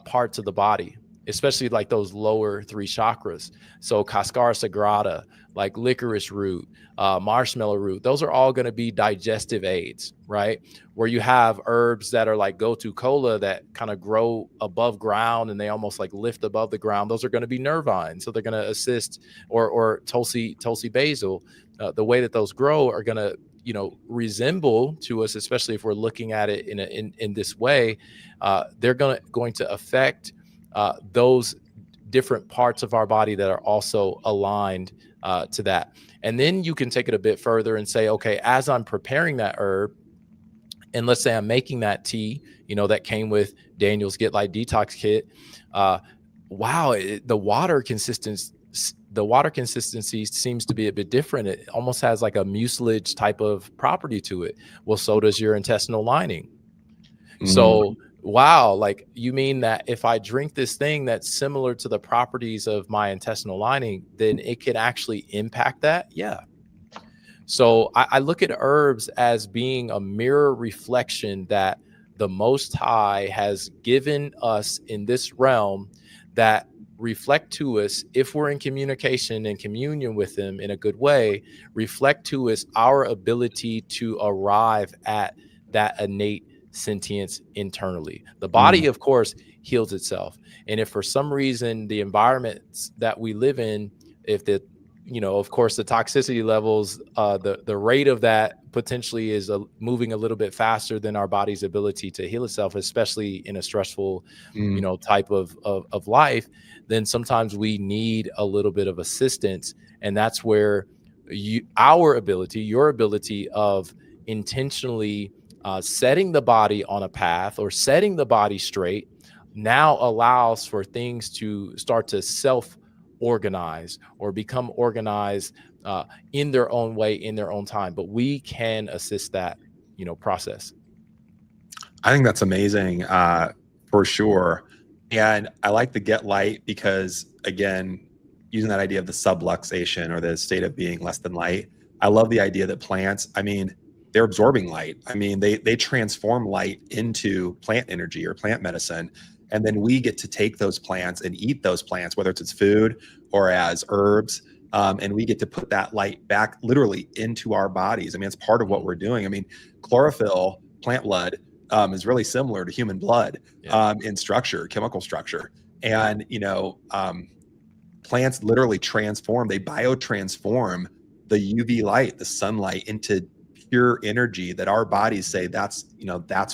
parts of the body, especially like those lower three chakras. So Cascara sagrada, like licorice root, marshmallow root, those are all going to be digestive aids, right? Where you have herbs that are like gotu kola that kind of grow above ground and they almost like lift above the ground. Those are going to be nervine, so they're going to assist, or tulsi basil. The way that those grow are going to, you know, resemble to us, especially if we're looking at it in this way. They're going to affect those different parts of our body that are also aligned to that. And then you can take it a bit further and say, okay, as I'm preparing that herb, and let's say I'm making that tea, you know, that came with Daniel's Get Light Detox Kit. Wow, the water consistency seems to be a bit different. It almost has like a mucilage type of property to it. Well, so does your intestinal lining. So, wow, like, you mean that if I drink this thing that's similar to the properties of my intestinal lining, then it can actually impact that? Yeah. So I look at herbs as being a mirror reflection that the Most High has given us in this realm, that reflect to us, if we're in communication and communion with them in a good way, reflect to us our ability to arrive at that innate sentience internally. The body, of course, heals itself. And if for some reason the environments that we live in, if the of course, the toxicity levels, the rate of that potentially is moving a little bit faster than our body's ability to heal itself, especially in a stressful, type of life. Then sometimes we need a little bit of assistance, and that's where your ability of intentionally setting the body on a path or setting the body straight now allows for things to start to organize or become organized in their own way, in their own time. But we can assist that, process. I think that's amazing, for sure. And I like the get light because, again, using that idea of the subluxation or the state of being less than light, I love the idea that plants, I mean, they're absorbing light. I mean, they transform light into plant energy or plant medicine. And then we get to take those plants and eat those plants, whether it's as food or as herbs. And we get to put that light back literally into our bodies. I mean, it's part of what we're doing. I mean, chlorophyll, plant blood, is really similar to human blood in structure, chemical structure. And, plants literally they biotransform the UV light, the sunlight, into pure energy that our bodies say that's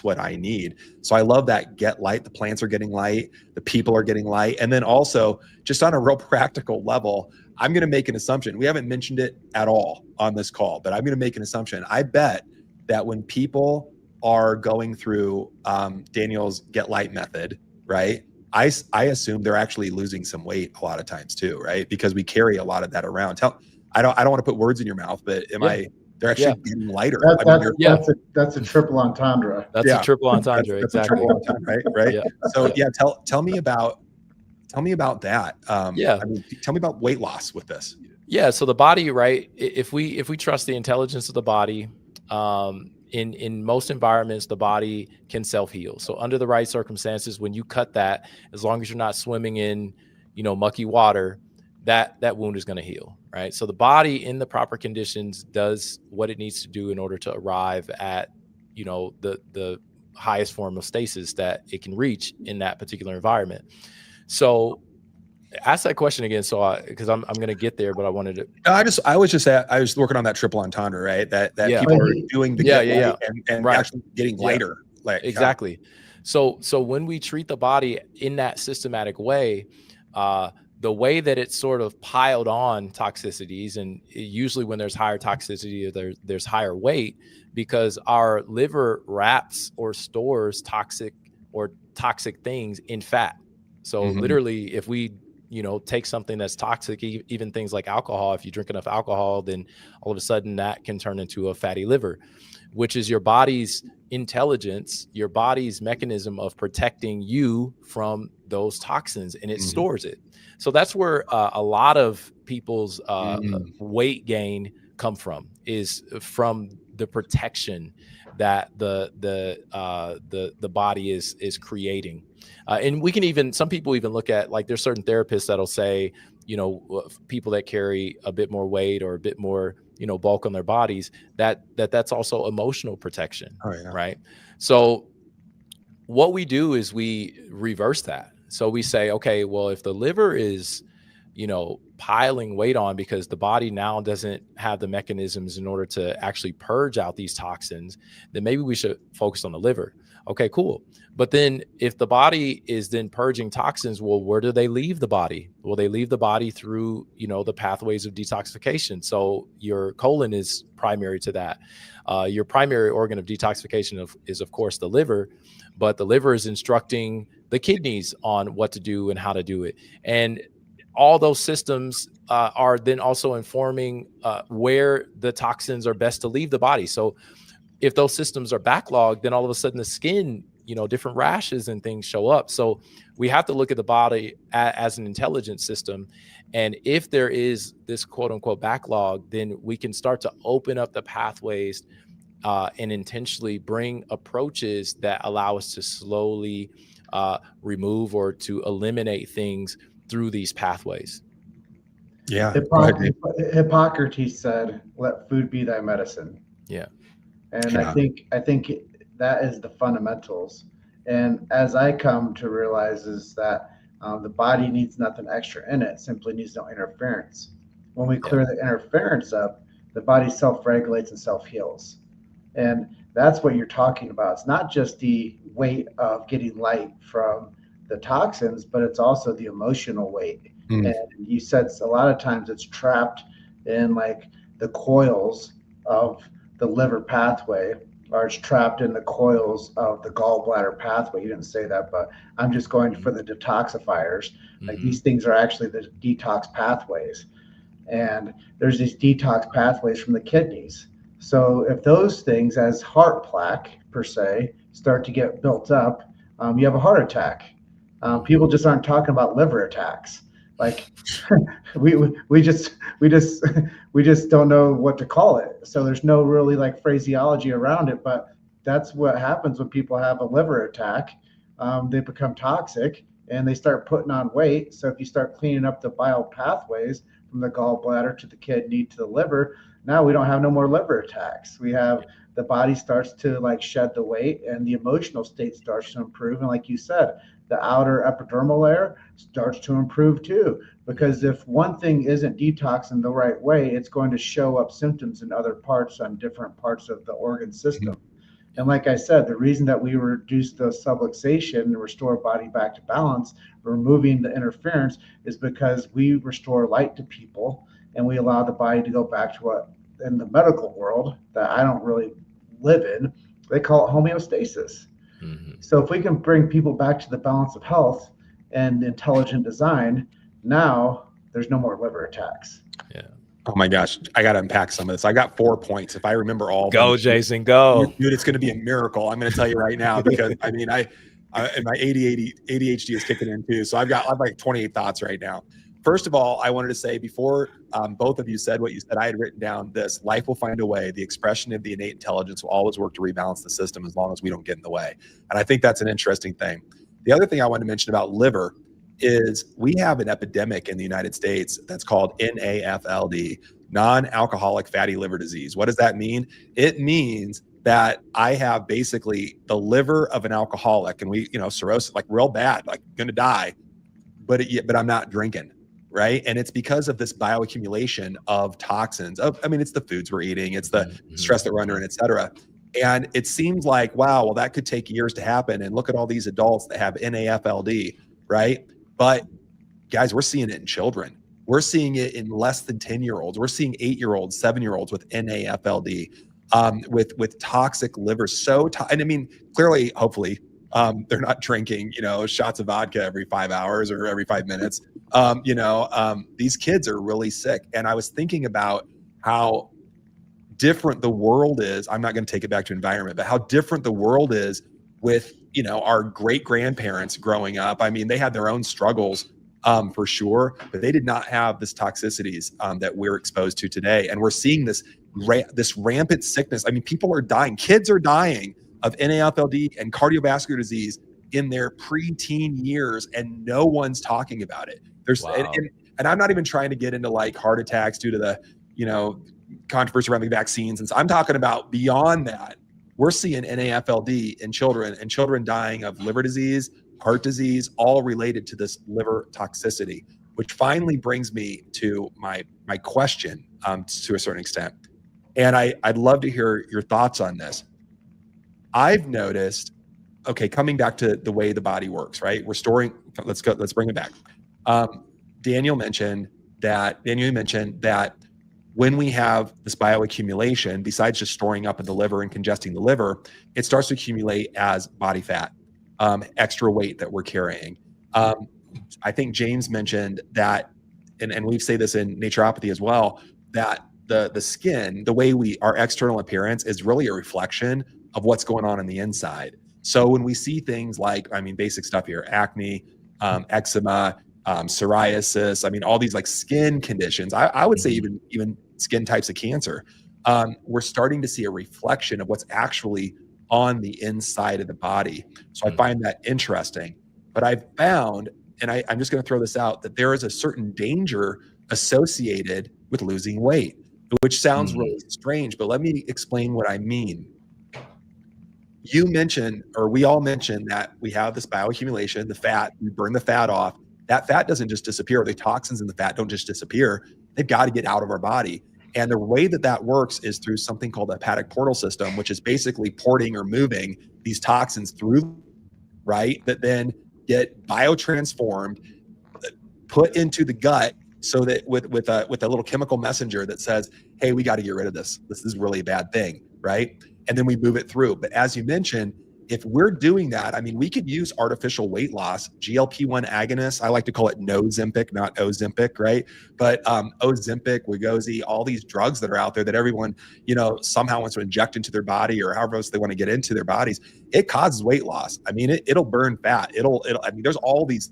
what I need. So I love that get light. The plants are getting light, the people are getting light. And then also just on a real practical level, I'm going to make an assumption. We haven't mentioned it at all on this call, but I'm going to make an assumption. I bet that when people are going through Daniel's get light method, right? I assume they're actually losing some weight a lot of times too, right? Because we carry a lot of that around. I don't want to put words in your mouth, but they're actually getting lighter. That's a triple entendre. That's a triple entendre. That's exactly. A triple entendre, right? Yeah. So tell me about that. I mean, tell me about weight loss with this. Yeah. So the body, right? If we trust the intelligence of the body, in most environments, the body can self-heal. So under the right circumstances, when you cut that, as long as you're not swimming in, mucky water, that wound is going to heal, right? So the body in the proper conditions does what it needs to do in order to arrive at, the highest form of stasis that it can reach in that particular environment. So ask that question again. So because I'm going to get there, but I wanted to. I was working on that triple entendre, right? That people are doing the and actually getting lighter. Like exactly. So when we treat the body in that systematic way, the way that it's sort of piled on toxicities, and usually when there's higher toxicity, there's higher weight, because our liver wraps or stores toxic things in fat. So literally, if we take something that's toxic, even things like alcohol, if you drink enough alcohol, then all of a sudden that can turn into a fatty liver, which is your body's intelligence, your body's mechanism of protecting you from those toxins, and it stores it. So that's where a lot of people's weight gain come from, is from the protection that the body is creating. And we can some people even look at, like, there's certain therapists that'll say, people that carry a bit more weight or a bit more, bulk on their bodies, that's also emotional protection. Right. So what we do is we reverse that. So we say, okay, well, if the liver is, piling weight on because the body now doesn't have the mechanisms in order to actually purge out these toxins, then maybe we should focus on the liver. Okay, cool. But then if the body is then purging toxins, well, where do they leave the body? Well, they leave the body through, the pathways of detoxification. So your colon is primary to that. Your primary organ of detoxification is, of course, the liver, but the liver is instructing the kidneys on what to do and how to do it. And all those systems are then also informing where the toxins are best to leave the body. So if those systems are backlogged, then all of a sudden the skin, different rashes and things show up. So we have to look at the body as an intelligent system. And if there is this quote unquote backlog, then we can start to open up the pathways and intentionally bring approaches that allow us to slowly remove or to eliminate things through these pathways. Yeah. Hippocrates said, "Let food be thy medicine." Yeah. And I think that is the fundamentals. And as I come to realize is that the body needs nothing extra in it, simply needs no interference. when we clear the interference up, the body self-regulates and self-heals. And that's what you're talking about. It's not just the weight of getting light from the toxins, but it's also the emotional weight. And you said a lot of times it's trapped in like the coils of the liver pathway, or it's trapped in the coils of the gallbladder pathway. You didn't say that, but I'm just going for the detoxifiers. Like these things are actually the detox pathways. And there's these detox pathways from the kidneys. So if those things, as heart plaque per se, start to get built up, you have a heart attack. People just aren't talking about liver attacks. Like we just don't know what to call it. So there's no really like phraseology around it. But that's what happens when people have a liver attack. They become toxic and they start putting on weight. So if you start cleaning up the bile pathways from the gallbladder to the kidney to the liver, now we don't have no more liver attacks. We have the body starts to like shed the weight and the emotional state starts to improve. And like you said, the outer epidermal layer starts to improve too. Because if one thing isn't detoxing the right way, it's going to show up symptoms in other parts on different parts of the organ system. And like I said, the reason that we reduce the subluxation and restore body back to balance, removing the interference, is because we restore light to people and we allow the body to go back to what in the medical world that I don't really live in, they call it homeostasis. So if we can bring people back to the balance of health and intelligent design, now there's no more liver attacks. Yeah. Oh my gosh, I got to unpack some of this. I got 4 points. If I remember all, go Jason, go, dude. It's going to be a miracle. I'm going to tell you right now because I mean, and my ADHD is kicking in too. So I've like 28 thoughts right now. First of all, I wanted to say before both of you said what you said, I had written down this: life will find a way. The expression of the innate intelligence will always work to rebalance the system as long as we don't get in the way. And I think that's an interesting thing. The other thing I wanted to mention about liver is we have an epidemic in the United States that's called NAFLD, non-alcoholic fatty liver disease. What does that mean? It means that I have basically the liver of an alcoholic, and cirrhosis, like real bad, like gonna die, but I'm not drinking, right? And it's because of this bioaccumulation of toxins. It's the foods we're eating, it's the stress that we're under, and et cetera. And it seems like, wow, well, that could take years to happen. And look at all these adults that have NAFLD, right? But guys, we're seeing it in children. We're seeing it in less than 10-year-olds. We're seeing 8-year-olds, 7-year-olds with NAFLD, with toxic livers. And I mean, clearly, hopefully, they're not drinking, shots of vodka every 5 hours or every 5 minutes. These kids are really sick. And I was thinking about how different the world is. I'm not going to take it back to environment, but how different the world is with, our great grandparents growing up. I mean, they had their own struggles for sure, but they did not have this toxicities that we're exposed to today. And we're seeing this rampant sickness. I mean, people are dying. Kids are dying of NAFLD and cardiovascular disease in their preteen years, and no one's talking about it. And I'm not even trying to get into like heart attacks due to the, controversy around the vaccines. And so I'm talking about beyond that. We're seeing NAFLD in children, and children dying of liver disease, heart disease, all related to this liver toxicity, which finally brings me to my question to a certain extent. And I'd love to hear your thoughts on this. I've noticed, coming back to the way the body works, right? Let's bring it back. Daniel mentioned that when we have this bioaccumulation, besides just storing up in the liver and congesting the liver, it starts to accumulate as body fat, extra weight that we're carrying. I think James mentioned that, and we say this in naturopathy as well, that the skin, the way our external appearance is really a reflection of what's going on the inside. So when we see things like, basic stuff here, acne, eczema, psoriasis, all these like skin conditions, I would say even skin types of cancer, we're starting to see a reflection of what's actually on the inside of the body. So I find that interesting. But I've found, and I'm just going to throw this out, that there is a certain danger associated with losing weight, which sounds really strange, but let me explain what I mean. You mentioned, or we all mentioned, that we have this bioaccumulation, the fat, we burn the fat off. That fat doesn't just disappear. The toxins in the fat don't just disappear. they've got to get out of our body. And the way that works is through something called the hepatic portal system, which is basically porting or moving these toxins through, right, that then get biotransformed, put into the gut, so that with a little chemical messenger that says, hey, we got to get rid of this. This is really a bad thing, right? And then we move it through. But as you mentioned, if we're doing that, I mean, we could use artificial weight loss, GLP-1 agonists. I like to call it Nozempic, not Ozempic, right? But Ozempic, Wegovy, all these drugs that are out there that everyone, somehow wants to inject into their body, or however else they want to get into their bodies, it causes weight loss. I mean, it'll burn fat. I mean, there's all these,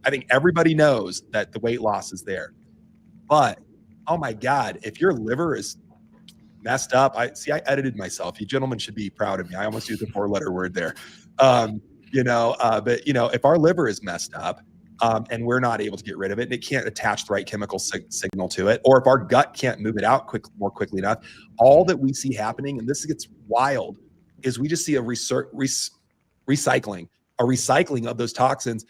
I think everybody knows that the weight loss is there. But, oh my God, if your liver is messed up. I edited myself. You gentlemen should be proud of me. I almost used a 4-letter word there. But if our liver is messed up, and we're not able to get rid of it, and it can't attach the right chemical signal to it, or if our gut can't move it out more quickly enough, all that we see happening, and this gets wild, is we just see a recycling of those toxins,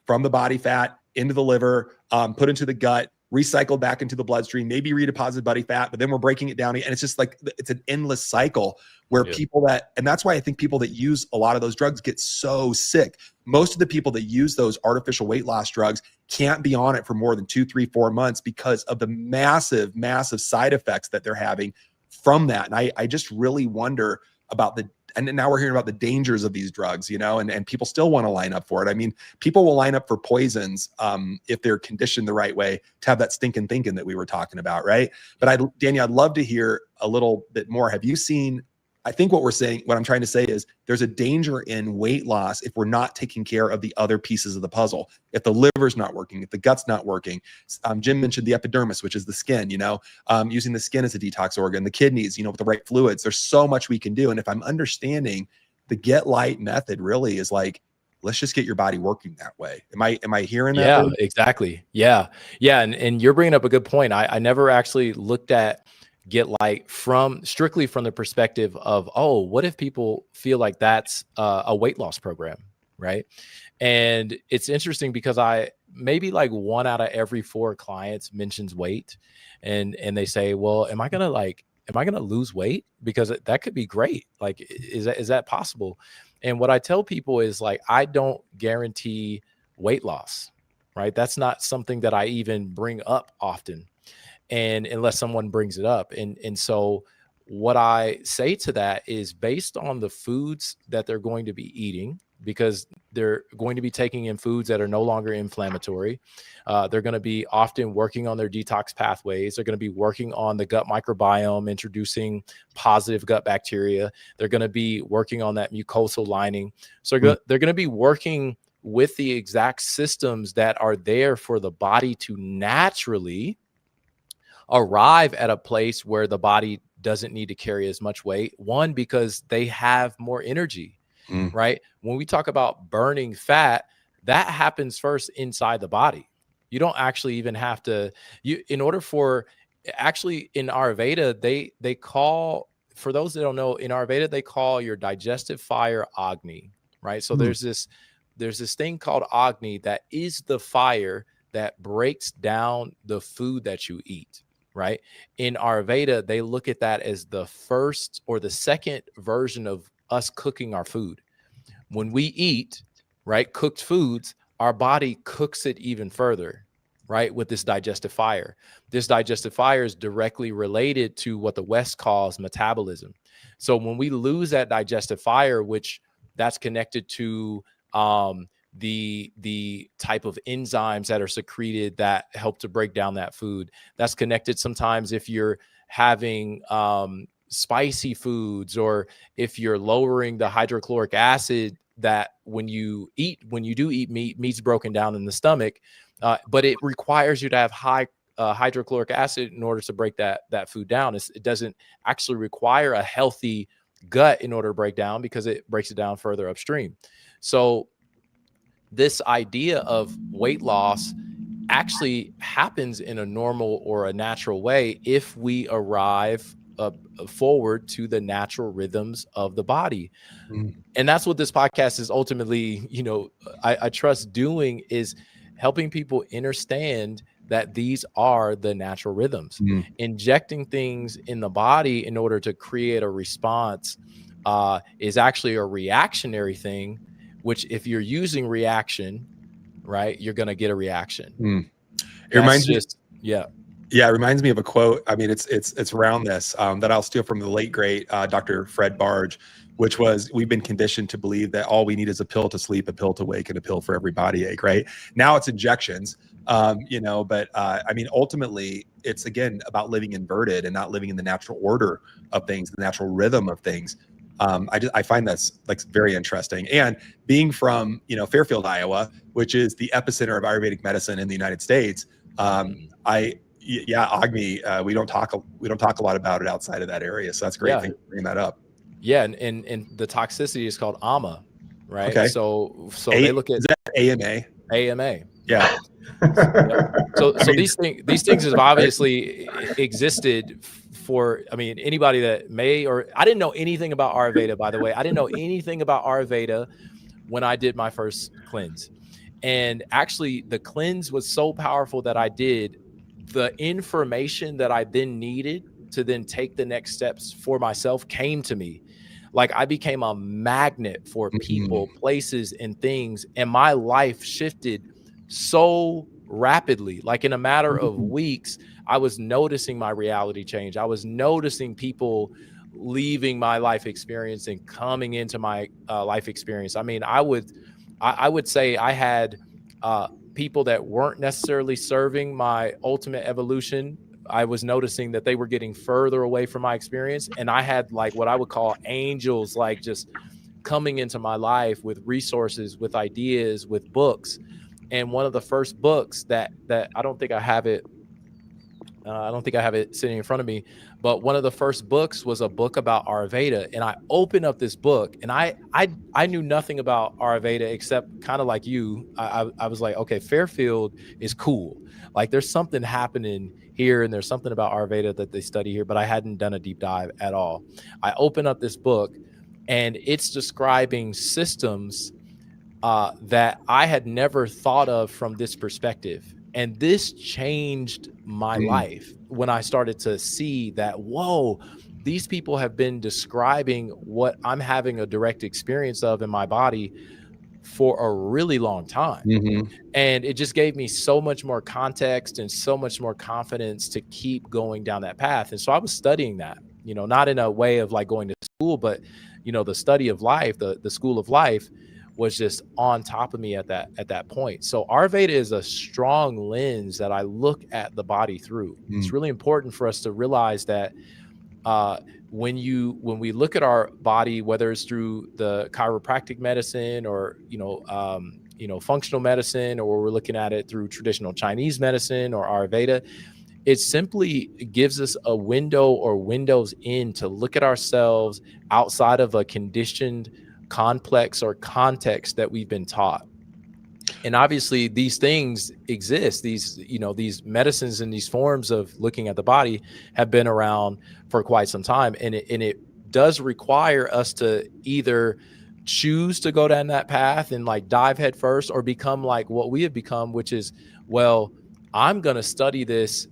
from the body fat into the liver, put into the gut, recycled back into the bloodstream, maybe redeposited body fat, but then we're breaking it down. And it's just like, it's an endless cycle where and that's why I think people that use a lot of those drugs get so sick. Most of the people that use those artificial weight loss drugs can't be on it for more than 2, 3, 4 months because of the massive side effects that they're having from that. And I just really wonder about and now we're hearing about the dangers of these drugs, and people still want to line up for it. I mean, people will line up for poisons if they're conditioned the right way to have that stinking thinking that we were talking about, right? But Daniel, I'd love to hear a little bit more. Have you seen, I think what I'm trying to say is there's a danger in weight loss if we're not taking care of the other pieces of the puzzle. If the liver's not working, if the gut's not working. Jim mentioned the epidermis, which is the skin, using the skin as a detox organ, the kidneys, with the right fluids. There's so much we can do. And if I'm understanding, the Get Light method really is like, let's just get your body working that way. Am I hearing that? Yeah, exactly. Yeah. And you're bringing up a good point. I never actually looked at Get Light strictly from the perspective of, what if people feel like that's a weight loss program, right? And it's interesting because maybe like 1 out of every 4 clients mentions weight, and they say, well, am I gonna lose weight? Because that could be great. Like, is that possible? And what I tell people is, like, I don't guarantee weight loss, right? That's not something that I even bring up often. And unless someone brings it up. And so what I say to that is, based on the foods that they're going to be eating, because they're going to be taking in foods that are no longer inflammatory. They're going to be often working on their detox pathways. They're going to be working on the gut microbiome, introducing positive gut bacteria. They're going to be working on that mucosal lining. So they're going to be working with the exact systems that are there for the body to naturally arrive at a place where the body doesn't need to carry as much weight. One, because they have more energy, right? When we talk about burning fat, that happens first inside the body. You don't actually even have to, in Ayurveda, they call, for those that don't know, in Ayurveda, they call your digestive fire Agni, right? So there's this thing called Agni that is the fire that breaks down the food that you eat. Right. In Ayurveda, they look at that as the first or the second version of us cooking our food. When we eat, right, cooked foods, our body cooks it even further, right, with this digestive fire. This digestive fire is directly related to what the West calls metabolism. So when we lose that digestive fire, which that's connected to the type of enzymes that are secreted that help to break down that food. That's connected sometimes if you're having spicy foods, or if you're lowering the hydrochloric acid that when you do eat meat's broken down in the stomach, but it requires you to have high hydrochloric acid in order to break that food down. It doesn't actually require a healthy gut in order to break down, because it breaks it down further upstream. So this idea of weight loss actually happens in a normal or a natural way if we arrive forward to the natural rhythms of the body. And that's what this podcast is ultimately, I trust doing, is helping people understand that these are the natural rhythms. Injecting things in the body in order to create a response is actually a reactionary thing, which if you're using reaction, right, you're going to get a reaction. It reminds me, yeah. Yeah, it reminds me of a quote. I mean, it's around this that I'll steal from the late great Dr. Fred Barge, which was, we've been conditioned to believe that all we need is a pill to sleep, a pill to wake, and a pill for every body ache. Right now, it's injections. But I mean, ultimately, it's again about living inverted and not living in the natural order of things, the natural rhythm of things. I find that's like very interesting. And being from Fairfield, Iowa, which is the epicenter of Ayurvedic medicine in the United States, Agni, we don't talk a lot about it outside of that area. So that's great. Yeah. Thanks for bringing that up. Yeah, and the toxicity is called AMA, right? Okay. So they look at, is that AMA? AMA. Yeah. So these things have obviously existed for, I mean, anybody that I didn't know anything about Ayurveda, by the way. I didn't know anything about Ayurveda when I did my first cleanse. And actually the cleanse was so powerful that I did the information that I then needed to then take the next steps for myself came to me. Like I became a magnet for people, places, and things. And my life shifted so rapidly. Like in a matter of weeks, I was noticing my reality change. I was noticing people leaving my life experience and coming into my life experience. I mean, I would say I had people that weren't necessarily serving my ultimate evolution. I was noticing that they were getting further away from my experience. And I had like what I would call angels, like just coming into my life with resources, with ideas, with books. And one of the first books that I don't think I have it. I don't think I have it sitting in front of me, but one of the first books was a book about Ayurveda. And I opened up this book and I knew nothing about Ayurveda except kind of like you. I was like, okay, Fairfield is cool. Like there's something happening here and there's something about Ayurveda that they study here, but I hadn't done a deep dive at all. I opened up this book and it's describing systems that I had never thought of from this perspective. And this changed my life when I started to see that, whoa, these people have been describing what I'm having a direct experience of in my body for a really long time. And it just gave me so much more context and so much more confidence to keep going down that path. And so I was studying that, not in a way of like going to school, but, the study of life, the school of life was just on top of me at that point. So Ayurveda is a strong lens that I look at the body through. It's really important for us to realize that when we look at our body, whether it's through the chiropractic medicine or functional medicine, or we're looking at it through traditional Chinese medicine or Ayurveda, it simply gives us a window or windows in to look at ourselves outside of a conditioned complex or context that we've been taught. And obviously these things exist. These medicines and these forms of looking at the body have been around for quite some time. And it does require us to either choose to go down that path and like dive head first, or become like what we have become, which is, well, I'm going to study this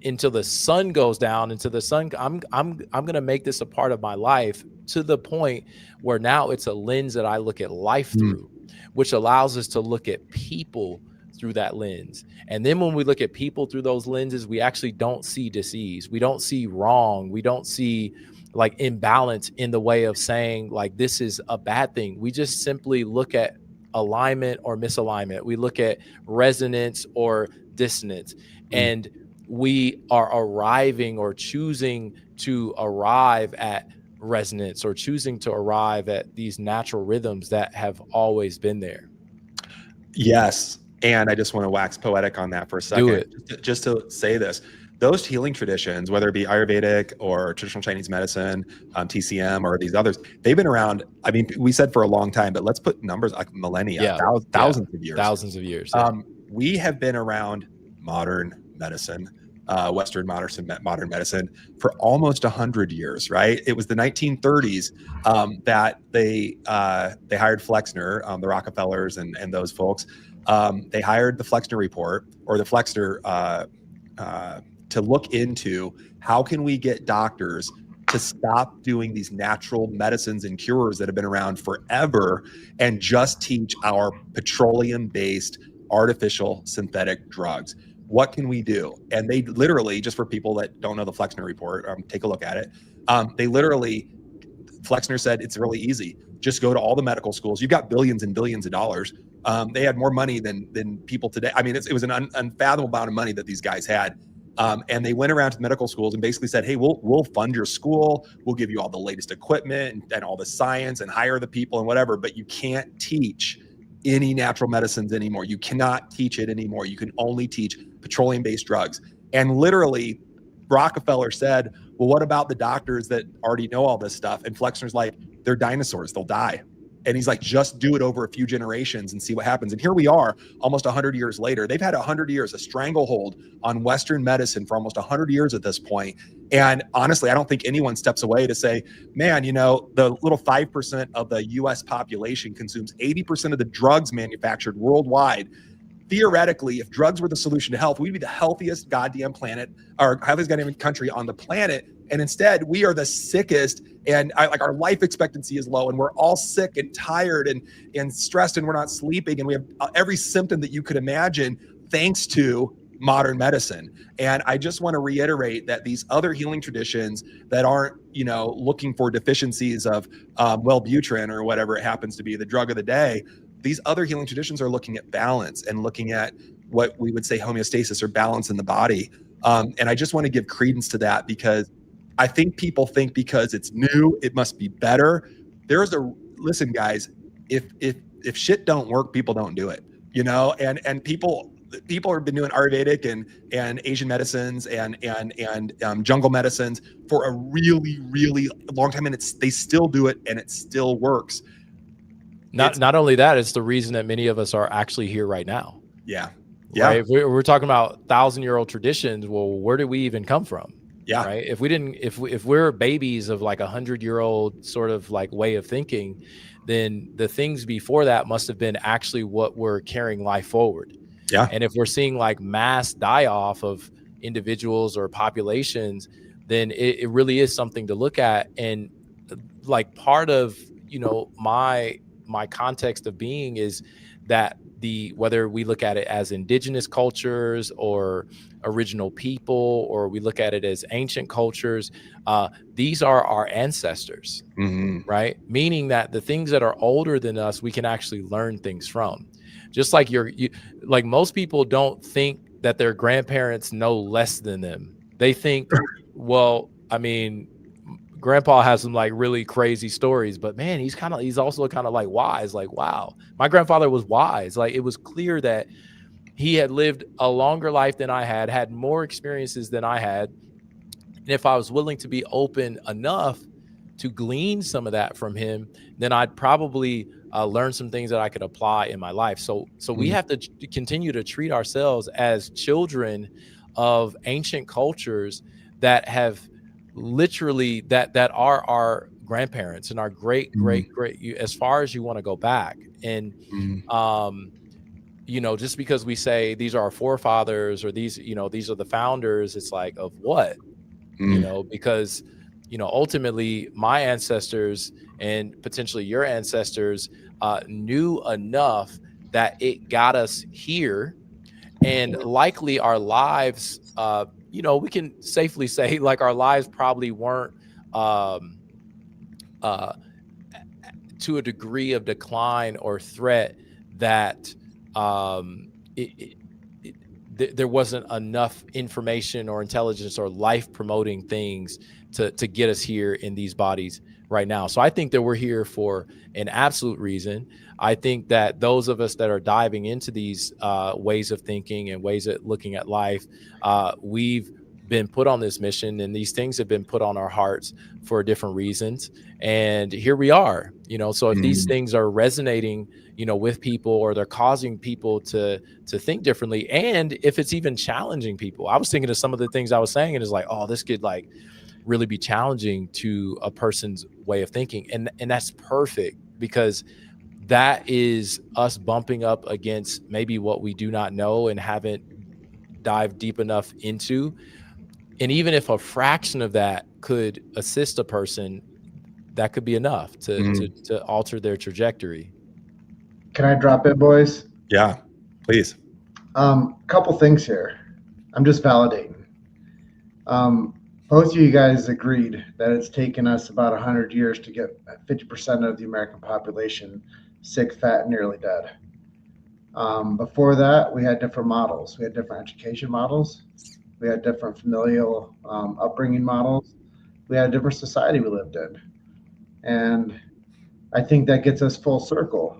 until the sun goes down, until the sun, I'm going to make this a part of my life, to the point where now it's a lens that I look at life through, which allows us to look at people through that lens. And then when we look at people through those lenses, we actually don't see disease. We don't see wrong. We don't see like imbalance in the way of saying like, this is a bad thing. We just simply look at alignment or misalignment. We look at resonance or dissonance. And we are arriving or choosing to arrive at resonance or choosing to arrive at these natural rhythms that have always been there. Yes. And I just want to wax poetic on that for a second. Do it. Just to say this. Those healing traditions, whether it be Ayurvedic or traditional Chinese medicine, TCM, or these others, they've been around. I mean, we said for a long time, but let's put numbers like millennia, thousands of years. Thousands of years. We have been around modern medicine, Western modern medicine, for almost 100 years, right? It was the 1930s that they hired Flexner, the Rockefellers and those folks, They hired the Flexner report or the Flexner to look into how can we get doctors to stop doing these natural medicines and cures that have been around forever and just teach our petroleum-based artificial synthetic drugs. What can we do? And they literally, just for people that don't know the Flexner report, take a look at it. They literally, Flexner said it's really easy. Just go to all the medical schools. You've got billions and billions of dollars. They had more money than people today. I mean, it was an unfathomable amount of money that these guys had. And they went around to medical schools and basically said, hey, we'll fund your school. We'll give you all the latest equipment and all the science and hire the people and whatever, but you can't teach any natural medicines anymore. You cannot teach it anymore. You can only teach petroleum-based drugs. And literally, Rockefeller said, well, what about the doctors that already know all this stuff? And Flexner's like, they're dinosaurs, they'll die. And he's like, just do it over a few generations and see what happens. And here we are almost 100 years later. They've had 100 years, a stranglehold on Western medicine for almost 100 years at this point. And honestly, I don't think anyone steps away to say, man, you know, the little 5% of the US population consumes 80% of the drugs manufactured worldwide. Theoretically, if drugs were the solution to health, we'd be the healthiest goddamn planet, or healthiest goddamn country on the planet. And instead, we are the sickest, and like our life expectancy is low, and we're all sick and tired and stressed, and we're not sleeping, and we have every symptom that you could imagine, thanks to modern medicine. And I just want to reiterate that these other healing traditions that aren't, you know, looking for deficiencies of Wellbutrin or whatever it happens to be, the drug of the day. These other healing traditions are looking at balance and looking at what we would say homeostasis or balance in the body. And I just want to give credence to that, because I think people think because it's new, it must be better. Listen, guys, if shit don't work, people don't do it, you know, and people have been doing Ayurvedic and Asian medicines and jungle medicines for a really, really long time. And they still do it and it still works. Not only that, it's the reason that many of us are actually here right now. Yeah. Right? If we're talking about 1,000-year-old traditions, well, where did we even come from? Yeah. Right. If we're babies of like 100-year-old sort of like way of thinking, then the things before that must have been actually what were carrying life forward. Yeah. And if we're seeing like mass die off of individuals or populations, then it really is something to look at. And like part of, you know, my context of being is that whether we look at it as indigenous cultures or original people, or we look at it as ancient cultures, these are our ancestors, right? Meaning that the things that are older than us, we can actually learn things from. Just like like most people don't think that their grandparents know less than them. They think, well, I mean, grandpa has some like really crazy stories, but man, he's also kind of like wise. Like, wow, my grandfather was wise. Like, it was clear that he had lived a longer life than I had more experiences than I had. And if I was willing to be open enough to glean some of that from him, then I'd probably learn some things that I could apply in my life. So we have to continue to treat ourselves as children of ancient cultures that have literally that are our grandparents and our great as far as you want to go back. And you know, just because we say these are our forefathers or these, you know, these are the founders, it's like, of what? You know, because, you know, ultimately my ancestors and potentially your ancestors knew enough that it got us here, and likely our lives, you know, we can safely say like our lives probably weren't to a degree of decline or threat that there wasn't enough information or intelligence or life promoting things to get us here in these bodies right now. So I think that we're here for an absolute reason. I think that those of us that are diving into these ways of thinking and ways of looking at life, we've been put on this mission, and these things have been put on our hearts for different reasons. And here we are, you know, so if these things are resonating, you know, with people, or they're causing people to think differently, and if it's even challenging people. I was thinking of some of the things I was saying, and it's like, oh, this could like really be challenging to a person's way of thinking. And that's perfect, because that is us bumping up against maybe what we do not know and haven't dived deep enough into. And even if a fraction of that could assist a person, that could be enough to Mm. alter their trajectory. Can I drop it, boys? Yeah, please. Couple things here. I'm just validating. Both of you guys agreed that it's taken us about 100 years to get 50% of the American population sick, fat, and nearly dead. Before that, we had different models. We had different education models. We had different familial upbringing models. We had a different society we lived in. And I think that gets us full circle.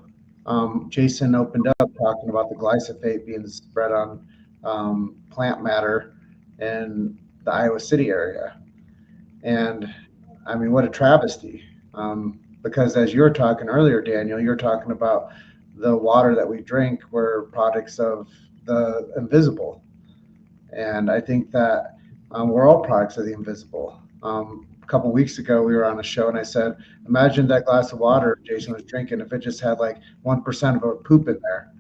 Jason opened up talking about the glyphosate being spread on plant matter in the Iowa City area. And I mean, what a travesty. Because as you were talking earlier, Daniel, you're talking about the water that we drink were products of the invisible. And I think that we're all products of the invisible. A couple of weeks ago, we were on a show, and I said, imagine that glass of water Jason was drinking if it just had like 1% of a poop in there.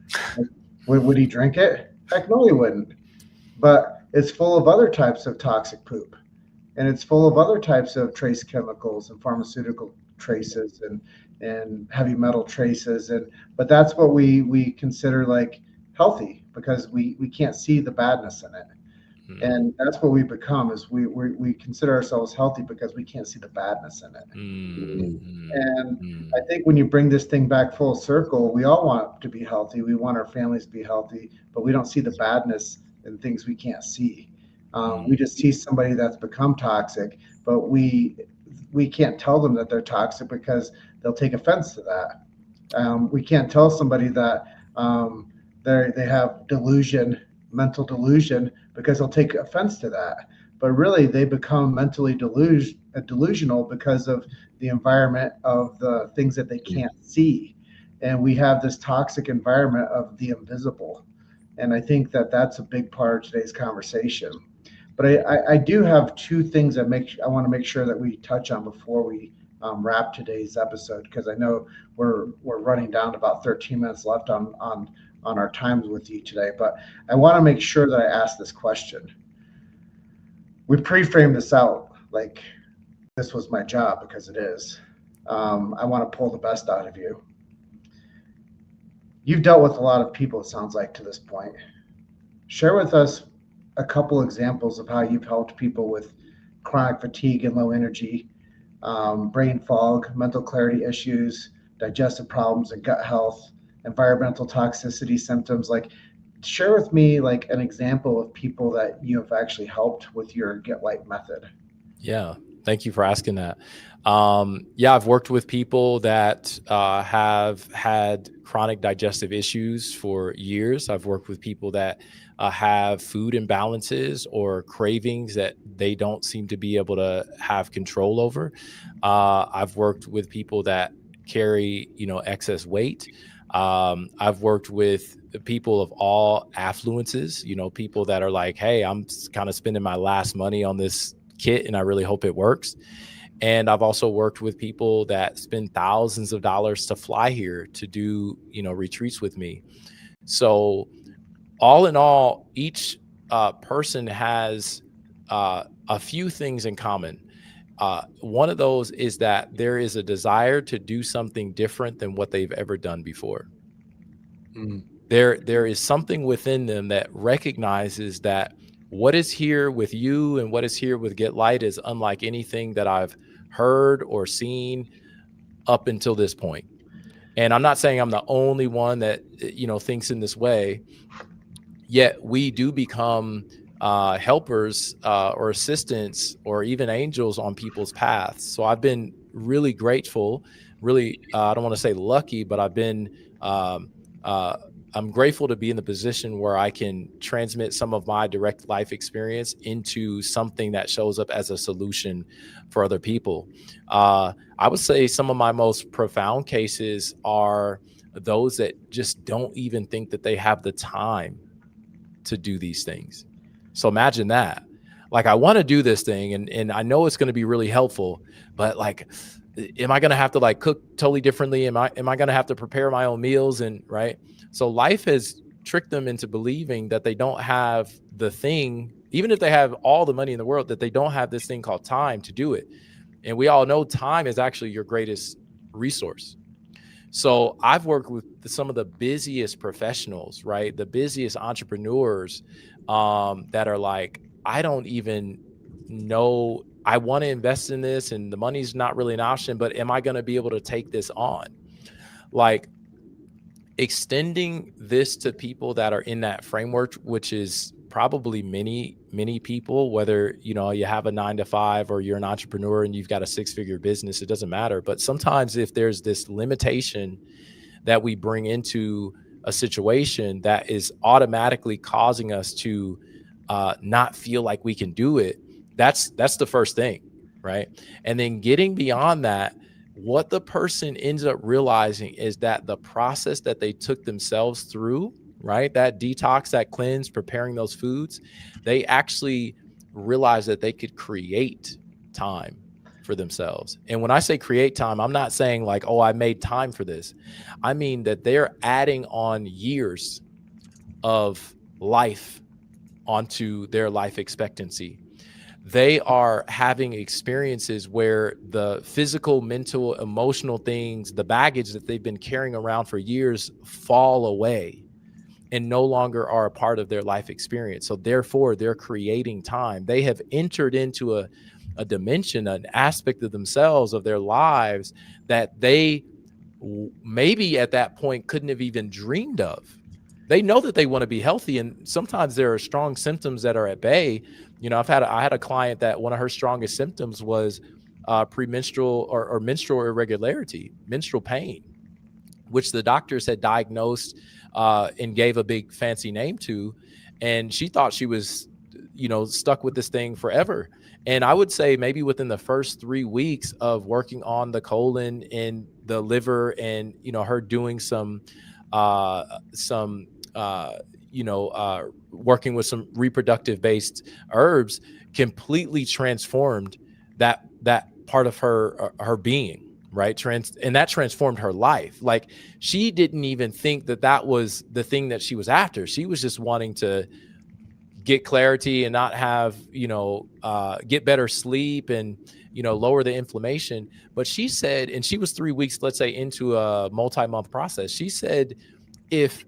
Would he drink it? Heck no, he wouldn't. But it's full of other types of toxic poop, and it's full of other types of trace chemicals and pharmaceutical traces and heavy metal traces. But that's what we consider like healthy because we can't see the badness in it. And that's what we become is we consider ourselves healthy because we can't see the badness in it. And I think when you bring this thing back full circle, we all want to be healthy. We want our families to be healthy, but we don't see the badness in things we can't see. We just see somebody that's become toxic, but we can't tell them that they're toxic because they'll take offense to that. We can't tell somebody that they have mental delusion, because they'll take offense to that. But really, they become mentally delusional because of the environment of the things that they can't see. And we have this toxic environment of the invisible. And I think that that's a big part of today's conversation. But I do have two things that I want to make sure that we touch on before we wrap today's episode, because I know we're running down to about 13 minutes left on our times with you today. But I want to make sure that I ask this question. We pre-framed this out like this was my job, because it is. I want to pull the best out of you. You've dealt with a lot of people, it sounds like, to this point. Share with us a couple examples of how you've helped people with chronic fatigue and low energy, brain fog, mental clarity issues, digestive problems and gut health, environmental toxicity symptoms. Like, share with me like an example of people that you have actually helped with your Get Light method. Yeah. Thank you for asking that. I've worked with people that have had chronic digestive issues for years. I've worked with people that have food imbalances or cravings that they don't seem to be able to have control over. I've worked with people that carry, excess weight. I've worked with people of all affluences, people that are like, hey, I'm kind of spending my last money on this kit and I really hope it works. And I've also worked with people that spend thousands of dollars to fly here to do, retreats with me. So all in all, each person has a few things in common. One of those is that there is a desire to do something different than what they've ever done before. There is something within them that recognizes that what is here with you and what is here with Get Light is unlike anything that I've heard or seen up until this point. And I'm not saying I'm the only one that, thinks in this way, yet we do become helpers or assistants or even angels on people's paths. So I've been really grateful, really, I don't want to say lucky, but I've been, I'm grateful to be in the position where I can transmit some of my direct life experience into something that shows up as a solution for other people. I would say some of my most profound cases are those that just don't even think that they have the time to do these things. So imagine that. Like, I want to do this thing, and I know it's going to be really helpful, but like, am I going to have to like cook totally differently? Am I going to have to prepare my own meals? And right. So life has tricked them into believing that they don't have the thing, even if they have all the money in the world, that they don't have this thing called time to do it. And we all know time is actually your greatest resource. So I've worked with some of the busiest professionals, right? The busiest entrepreneurs that are like, I don't even know, I want to invest in this and the money's not really an option, but am I going to be able to take this on? Like, extending this to people that are in that framework, which is probably many people, whether, you know, you have a 9 to 5 or you're an entrepreneur and you've got a 6-figure business, it doesn't matter. But sometimes if there's this limitation that we bring into a situation that is automatically causing us to not feel like we can do it, that's the first thing, right? And then getting beyond that, what the person ends up realizing is that the process that they took themselves through, right? That detox, that cleanse, preparing those foods, they actually realize that they could create time for themselves. And when I say create time, I'm not saying like, oh, I made time for this. I mean that they're adding on years of life onto their life expectancy. They are having experiences where the physical, mental, emotional things, the baggage that they've been carrying around for years fall away and no longer are a part of their life experience. So therefore, they're creating time. They have entered into a dimension, an aspect of themselves, of their lives that they maybe at that point couldn't have even dreamed of. They know that they want to be healthy, and sometimes there are strong symptoms that are at bay. You know, I had a client that one of her strongest symptoms was premenstrual or menstrual irregularity, menstrual pain, which the doctors had diagnosed and gave a big fancy name to. And she thought she was, you know, stuck with this thing forever. And I would say maybe within the first 3 weeks of working on the colon and the liver and, you know, her doing working with some reproductive based herbs completely transformed that part of her being. Right. And that transformed her life. Like, she didn't even think that was the thing that she was after. She was just wanting to get clarity and not have, get better sleep and, lower the inflammation. But she said, and she was 3 weeks, let's say, into a multi-month process. She said, if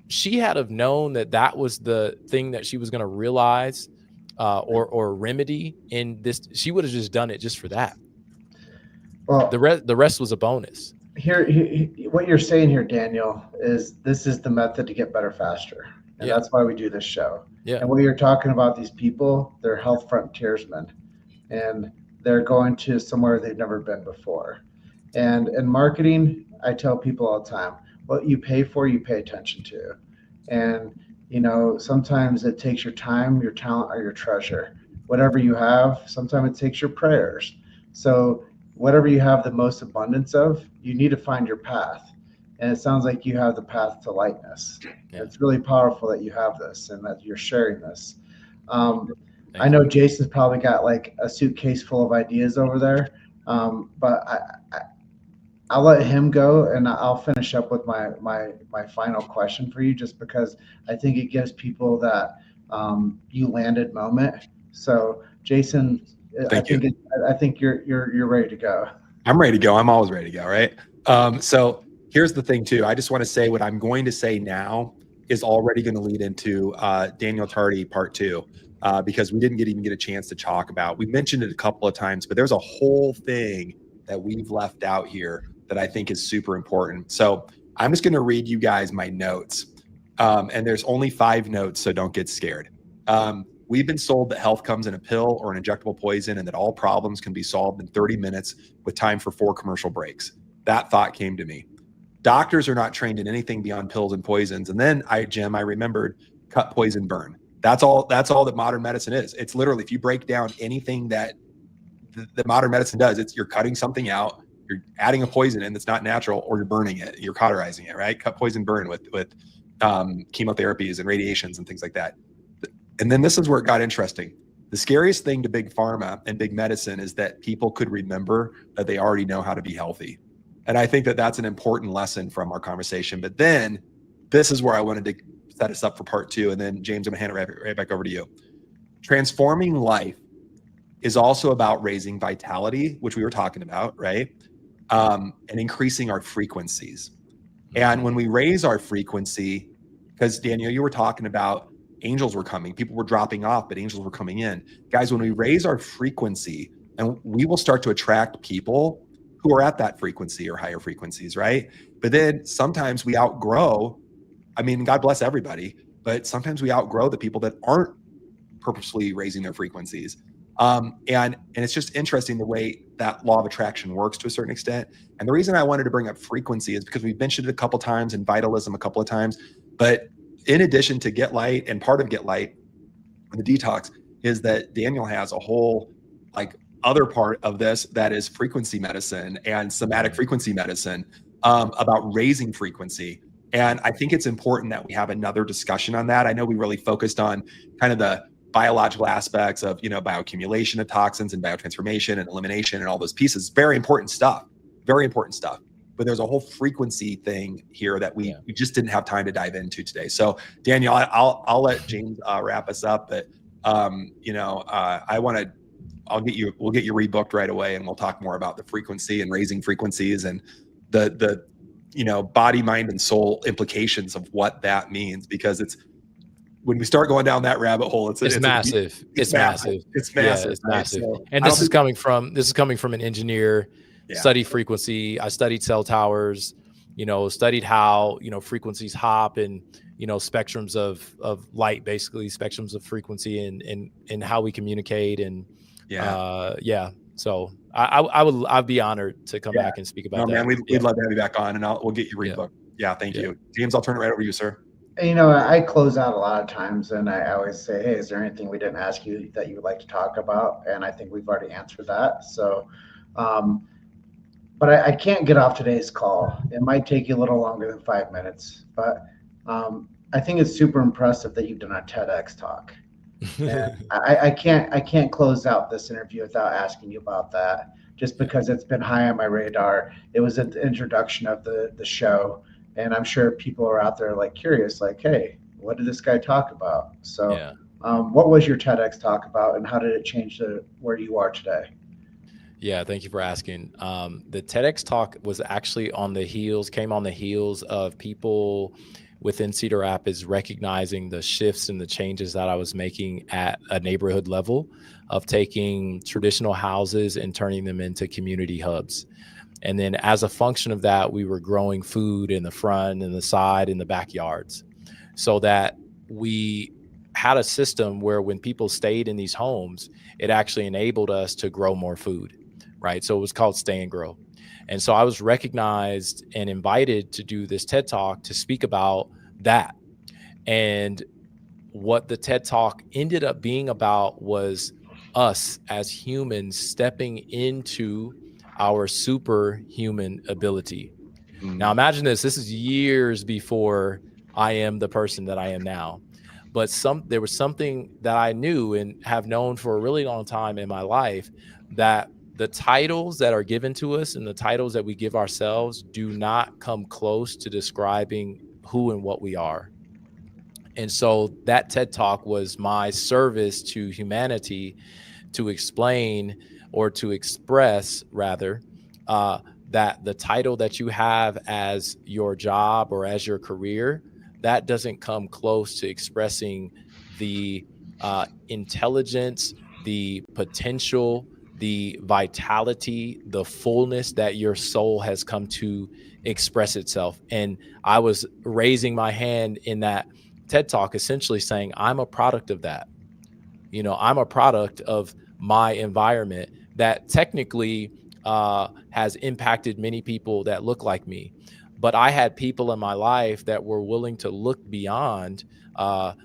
she had have known that was the thing that she was going to realize or remedy in this, she would have just done it just for that. Well, the rest was a bonus. Here, what you're saying here, Daniel, is this is the method to get better faster. And that's why we do this show. Yeah. And what you're talking about, these people, they're health frontiersmen, and they're going to somewhere they've never been before. And in marketing, I tell people all the time, what you pay for, you pay attention to. And, sometimes it takes your time, your talent, or your treasure. Whatever you have, sometimes it takes your prayers. So whatever you have the most abundance of, you need to find your path. And it sounds like you have the path to lightness. Yeah. It's really powerful that you have this and that you're sharing this. I know Jason's probably got like a suitcase full of ideas over there, but I'll let him go, and I'll finish up with my final question for you, just because I think it gives people that you landed moment. So, Jason, I think you're ready to go. I'm ready to go. I'm always ready to go, right? So here's the thing too. I just want to say what I'm going to say now is already going to lead into Daniel Tardy part 2, because we didn't even get a chance to talk about. We mentioned it a couple of times, but there's a whole thing that we've left out here that I think is super important. So I'm just going to read you guys my notes. And there's only 5 notes, so don't get scared. We've been sold that health comes in a pill or an injectable poison and that all problems can be solved in 30 minutes with time for 4 commercial breaks. That thought came to me. Doctors are not trained in anything beyond pills and poisons. And then I remembered cut, poison, burn. That's all that modern medicine is. It's literally, if you break down anything that the modern medicine does, you're cutting something out, you're adding a poison in that's not natural, or you're burning it, you're cauterizing it, right? Cut, poison, burn with chemotherapies and radiations and things like that. And then this is where it got interesting. The scariest thing to big pharma and big medicine is that people could remember that they already know how to be healthy. And I think that that's an important lesson from our conversation. But then this is where I wanted to set us up for part two. And then James, I'm gonna hand it right back over to you. Transforming life is also about raising vitality, which we were talking about, right? And increasing our frequencies. And when we raise our frequency, because Daniel, you were talking about angels were coming, people were dropping off, but angels were coming in. Guys, when we raise our frequency, and we will start to attract people who are at that frequency or higher frequencies, right? But then sometimes we outgrow, I mean, God bless everybody, but sometimes we outgrow the people that aren't purposely raising their frequencies. And it's just interesting the way that law of attraction works to a certain extent. And the reason I wanted to bring up frequency is because we've mentioned it a couple times and vitalism a couple of times. But in addition to Get Light, and part of Get Light, the detox, is that Daniel has a whole like other part of this that is frequency medicine and somatic frequency medicine, about raising frequency. And I think it's important that we have another discussion on that. I know we really focused on kind of the biological aspects of, bioaccumulation of toxins and biotransformation and elimination and all those pieces. Very important stuff. But there's a whole frequency thing here that we just didn't have time to dive into today. So Daniel, I'll let James wrap us up, but we'll get you rebooked right away, and we'll talk more about the frequency and raising frequencies and the body, mind, and soul implications of what that means, because it's, when we start going down that rabbit hole, it's massive. It's massive. Right? So, and this is coming from an engineer. Studied frequency. I studied cell towers. Studied how frequencies hop and spectrums of light, basically spectrums of frequency, and how we communicate. And so I'd be honored to come back and speak about that. Man, we'd love to have you back on, and we'll get you rebooked. Thank you, James. I'll turn it right over to you, sir. I close out a lot of times, and I always say, hey, is there anything we didn't ask you that you would like to talk about? And I think we've already answered that. So, but I can't get off today's call. It might take you a little longer than 5 minutes, but I think it's super impressive that you've done a TEDx talk. And I can't close out this interview without asking you about that, just because it's been high on my radar. It was an introduction of the show. And I'm sure people are out there curious, hey, what did this guy talk about? So what was your TEDx talk about, and how did it change to where you are today? Yeah, thank you for asking. The TEDx talk was actually came on the heels of people within Cedar Rapids recognizing the shifts and the changes that I was making at a neighborhood level of taking traditional houses and turning them into community hubs. And then as a function of that, we were growing food in the front and the side and the backyards, so that we had a system where when people stayed in these homes, it actually enabled us to grow more food, right? So it was called Stay and Grow. And so I was recognized and invited to do this TED Talk to speak about that. And what the TED Talk ended up being about was us as humans stepping into our superhuman ability. Now imagine this is years before I am the person that I am now, but there was something that I knew and have known for a really long time in my life, that the titles that are given to us and the titles that we give ourselves do not come close to describing who and what we are. And so that TED Talk was my service to humanity to explain, or to express rather, that the title that you have as your job or as your career, that doesn't come close to expressing the intelligence, the potential, the vitality, the fullness that your soul has come to express itself. And I was raising my hand in that TED Talk, essentially saying, I'm a product of that. I'm a product of my environment that technically has impacted many people that look like me. But I had people in my life that were willing to look beyond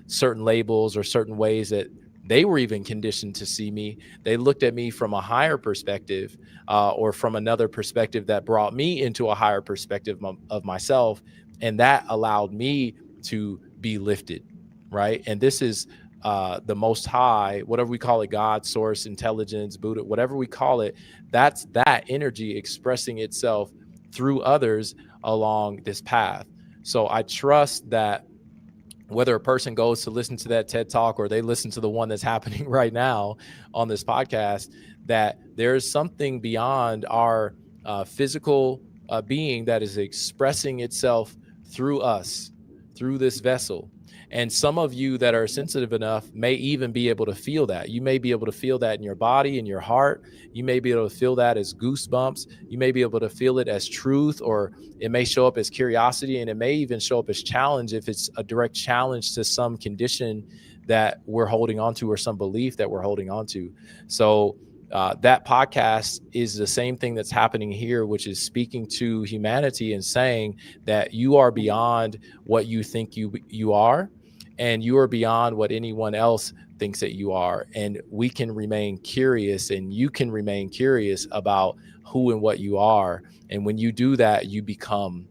certain labels or certain ways that they were even conditioned to see me. They looked at me from a higher perspective, or from another perspective that brought me into a higher perspective of myself. And that allowed me to be lifted, right? And this is the Most High, whatever we call it, God, source, intelligence, Buddha, whatever we call it, that's that energy expressing itself through others along this path. So I trust that whether a person goes to listen to that TED talk or they listen to the one that's happening right now on this podcast, that there's something beyond our physical being that is expressing itself through us, through this vessel. And some of you that are sensitive enough may even be able to feel that. You may be able to feel that in your body, in your heart. You may be able to feel that as goosebumps. You may be able to feel it as truth, or it may show up as curiosity, and it may even show up as challenge if it's a direct challenge to some condition that we're holding on to or some belief that we're holding on to. So that podcast is the same thing that's happening here, which is speaking to humanity and saying that you are beyond what you think you are, and you are beyond what anyone else thinks that you are. And we can remain curious, and you can remain curious about who and what you are. And when you do that, you become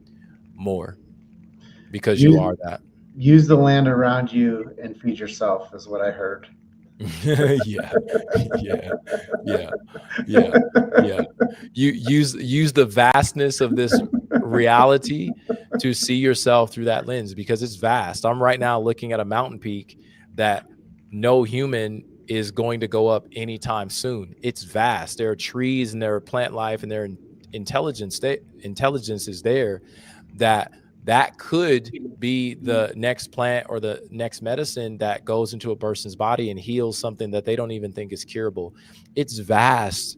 more, because you are that. Use the land around you and feed yourself is what I heard. Yeah, yeah, yeah, yeah, yeah. You use the vastness of this reality to see yourself through that lens, because it's vast. I'm right now looking at a mountain peak that no human is going to go up anytime soon. It's vast. There are trees and there are plant life and there are intelligence is there that could be the next plant or the next medicine that goes into a person's body and heals something that they don't even think is curable. It's vast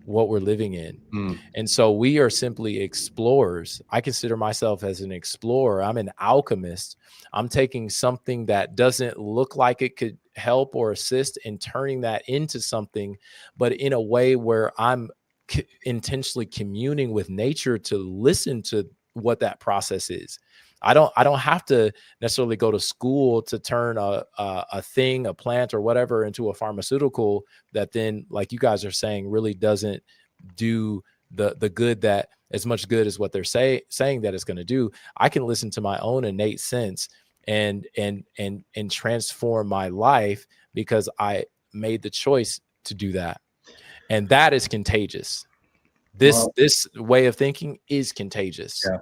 what we're living in. And so we are simply explorers. I consider myself as an explorer. I'm an alchemist. I'm taking something that doesn't look like it could help or assist and turning that into something, but in a way where I'm intentionally communing with nature to listen to what that process is. I don't have to necessarily go to school to turn a thing, a plant or whatever into a pharmaceutical that then, like you guys are saying, really doesn't do the good, that as much good as what they're saying that it's going to do. I can listen to my own innate sense and transform my life because I made the choice to do that. And that is contagious. This way of thinking is contagious. Yeah.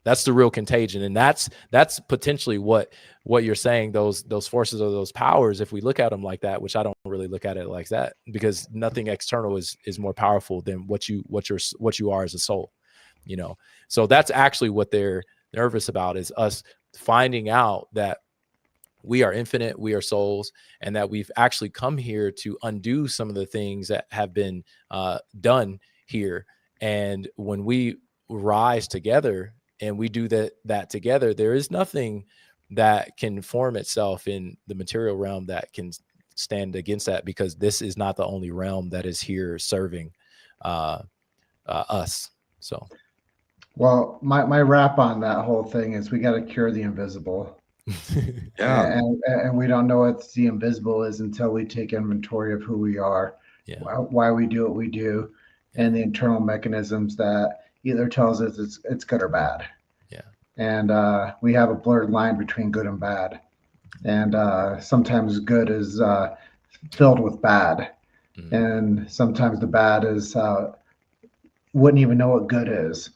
That's the real contagion. And that's potentially what you're saying, those forces or those powers, if we look at them like that, which I don't really look at it like that, because nothing external is more powerful than what you are as a soul, you know? So that's actually what they're nervous about, is us finding out that we are infinite, we are souls, and that we've actually come here to undo some of the things that have been done here. And when we rise together and we do that together, there is nothing that can form itself in the material realm that can stand against that, because this is not the only realm that is here serving us. So, well, my wrap on that whole thing is we got to cure the invisible. Yeah. And we don't know what the invisible is until we take inventory of who we are, why we do what we do, and the internal mechanisms that either tells us it's good or bad. Yeah. And we have a blurred line between good and bad. And sometimes good is filled with bad. Mm-hmm. And sometimes the bad is wouldn't even know what good is.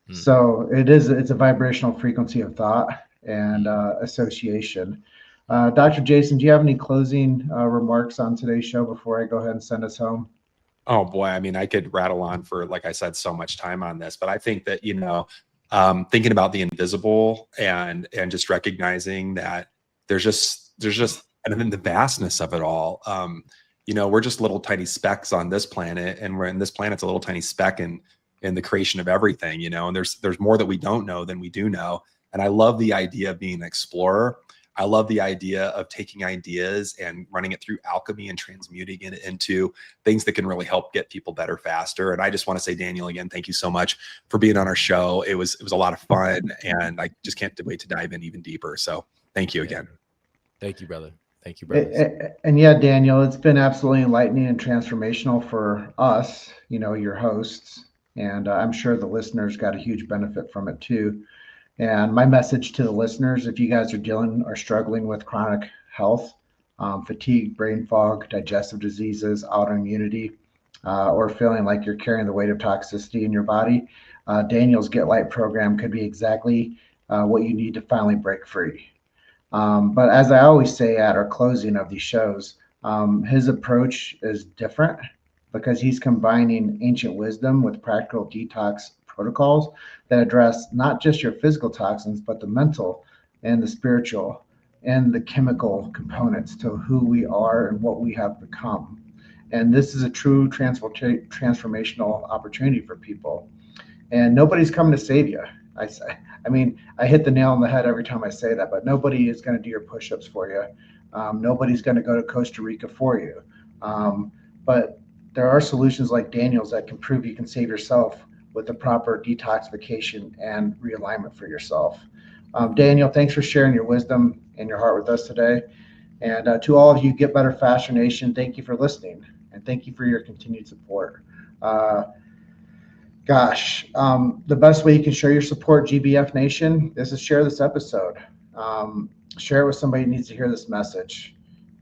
Mm-hmm. So it's a vibrational frequency of thought and association. Dr. Jason, do you have any closing remarks on today's show before I go ahead and send us home? Oh boy, I mean, I could rattle on for, like I said, so much time on this, but I think that, thinking about the invisible and just recognizing that there's just and then the vastness of it all. We're just little tiny specks on this planet, and this planet's a little tiny speck in the creation of everything, and there's more that we don't know than we do know. And I love the idea of being an explorer. I love the idea of taking ideas and running it through alchemy and transmuting it into things that can really help get people better faster. And I just want to say, Daniel, again, thank you so much for being on our show. It was a lot of fun, and I just can't wait to dive in even deeper. So thank you again. Thank you, brother. Thank you, brother. And yeah, Daniel, it's been absolutely enlightening and transformational for us, your hosts. And I'm sure the listeners got a huge benefit from it too. And my message to the listeners, if you guys are struggling with chronic health, fatigue, brain fog, digestive diseases, autoimmunity, or feeling like you're carrying the weight of toxicity in your body, Daniel's Get Light program could be exactly what you need to finally break free. But as I always say at our closing of these shows, his approach is different because he's combining ancient wisdom with practical detox protocols that address not just your physical toxins, but the mental and the spiritual and the chemical components to who we are and what we have become. And this is a true transformational opportunity for people. And nobody's coming to save you. I mean, I hit the nail on the head every time I say that, but nobody is going to do your push-ups for you. Nobody's going to go to Costa Rica for you. But there are solutions like Daniel's that can prove you can save yourself with the proper detoxification and realignment for yourself. Daniel, thanks for sharing your wisdom and your heart with us today. And to all of you, Get Better Faster Nation, thank you for listening and thank you for your continued support. The best way you can show your support, GBF Nation, is to share this episode. Share it with somebody who needs to hear this message.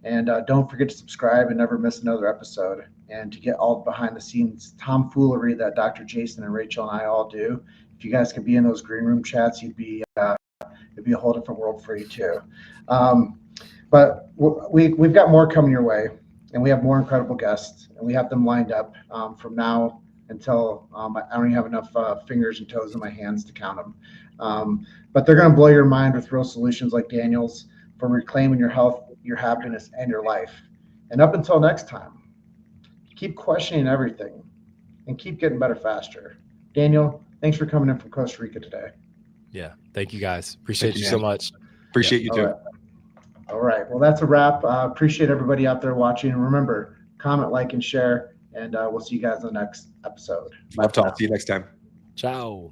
And don't forget to subscribe and never miss another episode. And to get all behind the scenes tomfoolery that Dr. Jason and Rachel and I all do, if you guys could be in those green room chats, it'd be a whole different world for you too. But we've got more coming your way, and we have more incredible guests, and we have them lined up from now until I don't even have enough fingers and toes in my hands to count them. But they're going to blow your mind with real solutions like Daniel's for reclaiming your health, your happiness, and your life. And up until next time, keep questioning everything and keep getting better faster. Daniel, thanks for coming in from Costa Rica today. Yeah. Thank you guys. Appreciate you so much. Appreciate you too. All right. Well, that's a wrap. Appreciate everybody out there watching. And remember, comment, like, and share. And we'll see you guys in the next episode. Love talk. See you next time. Ciao.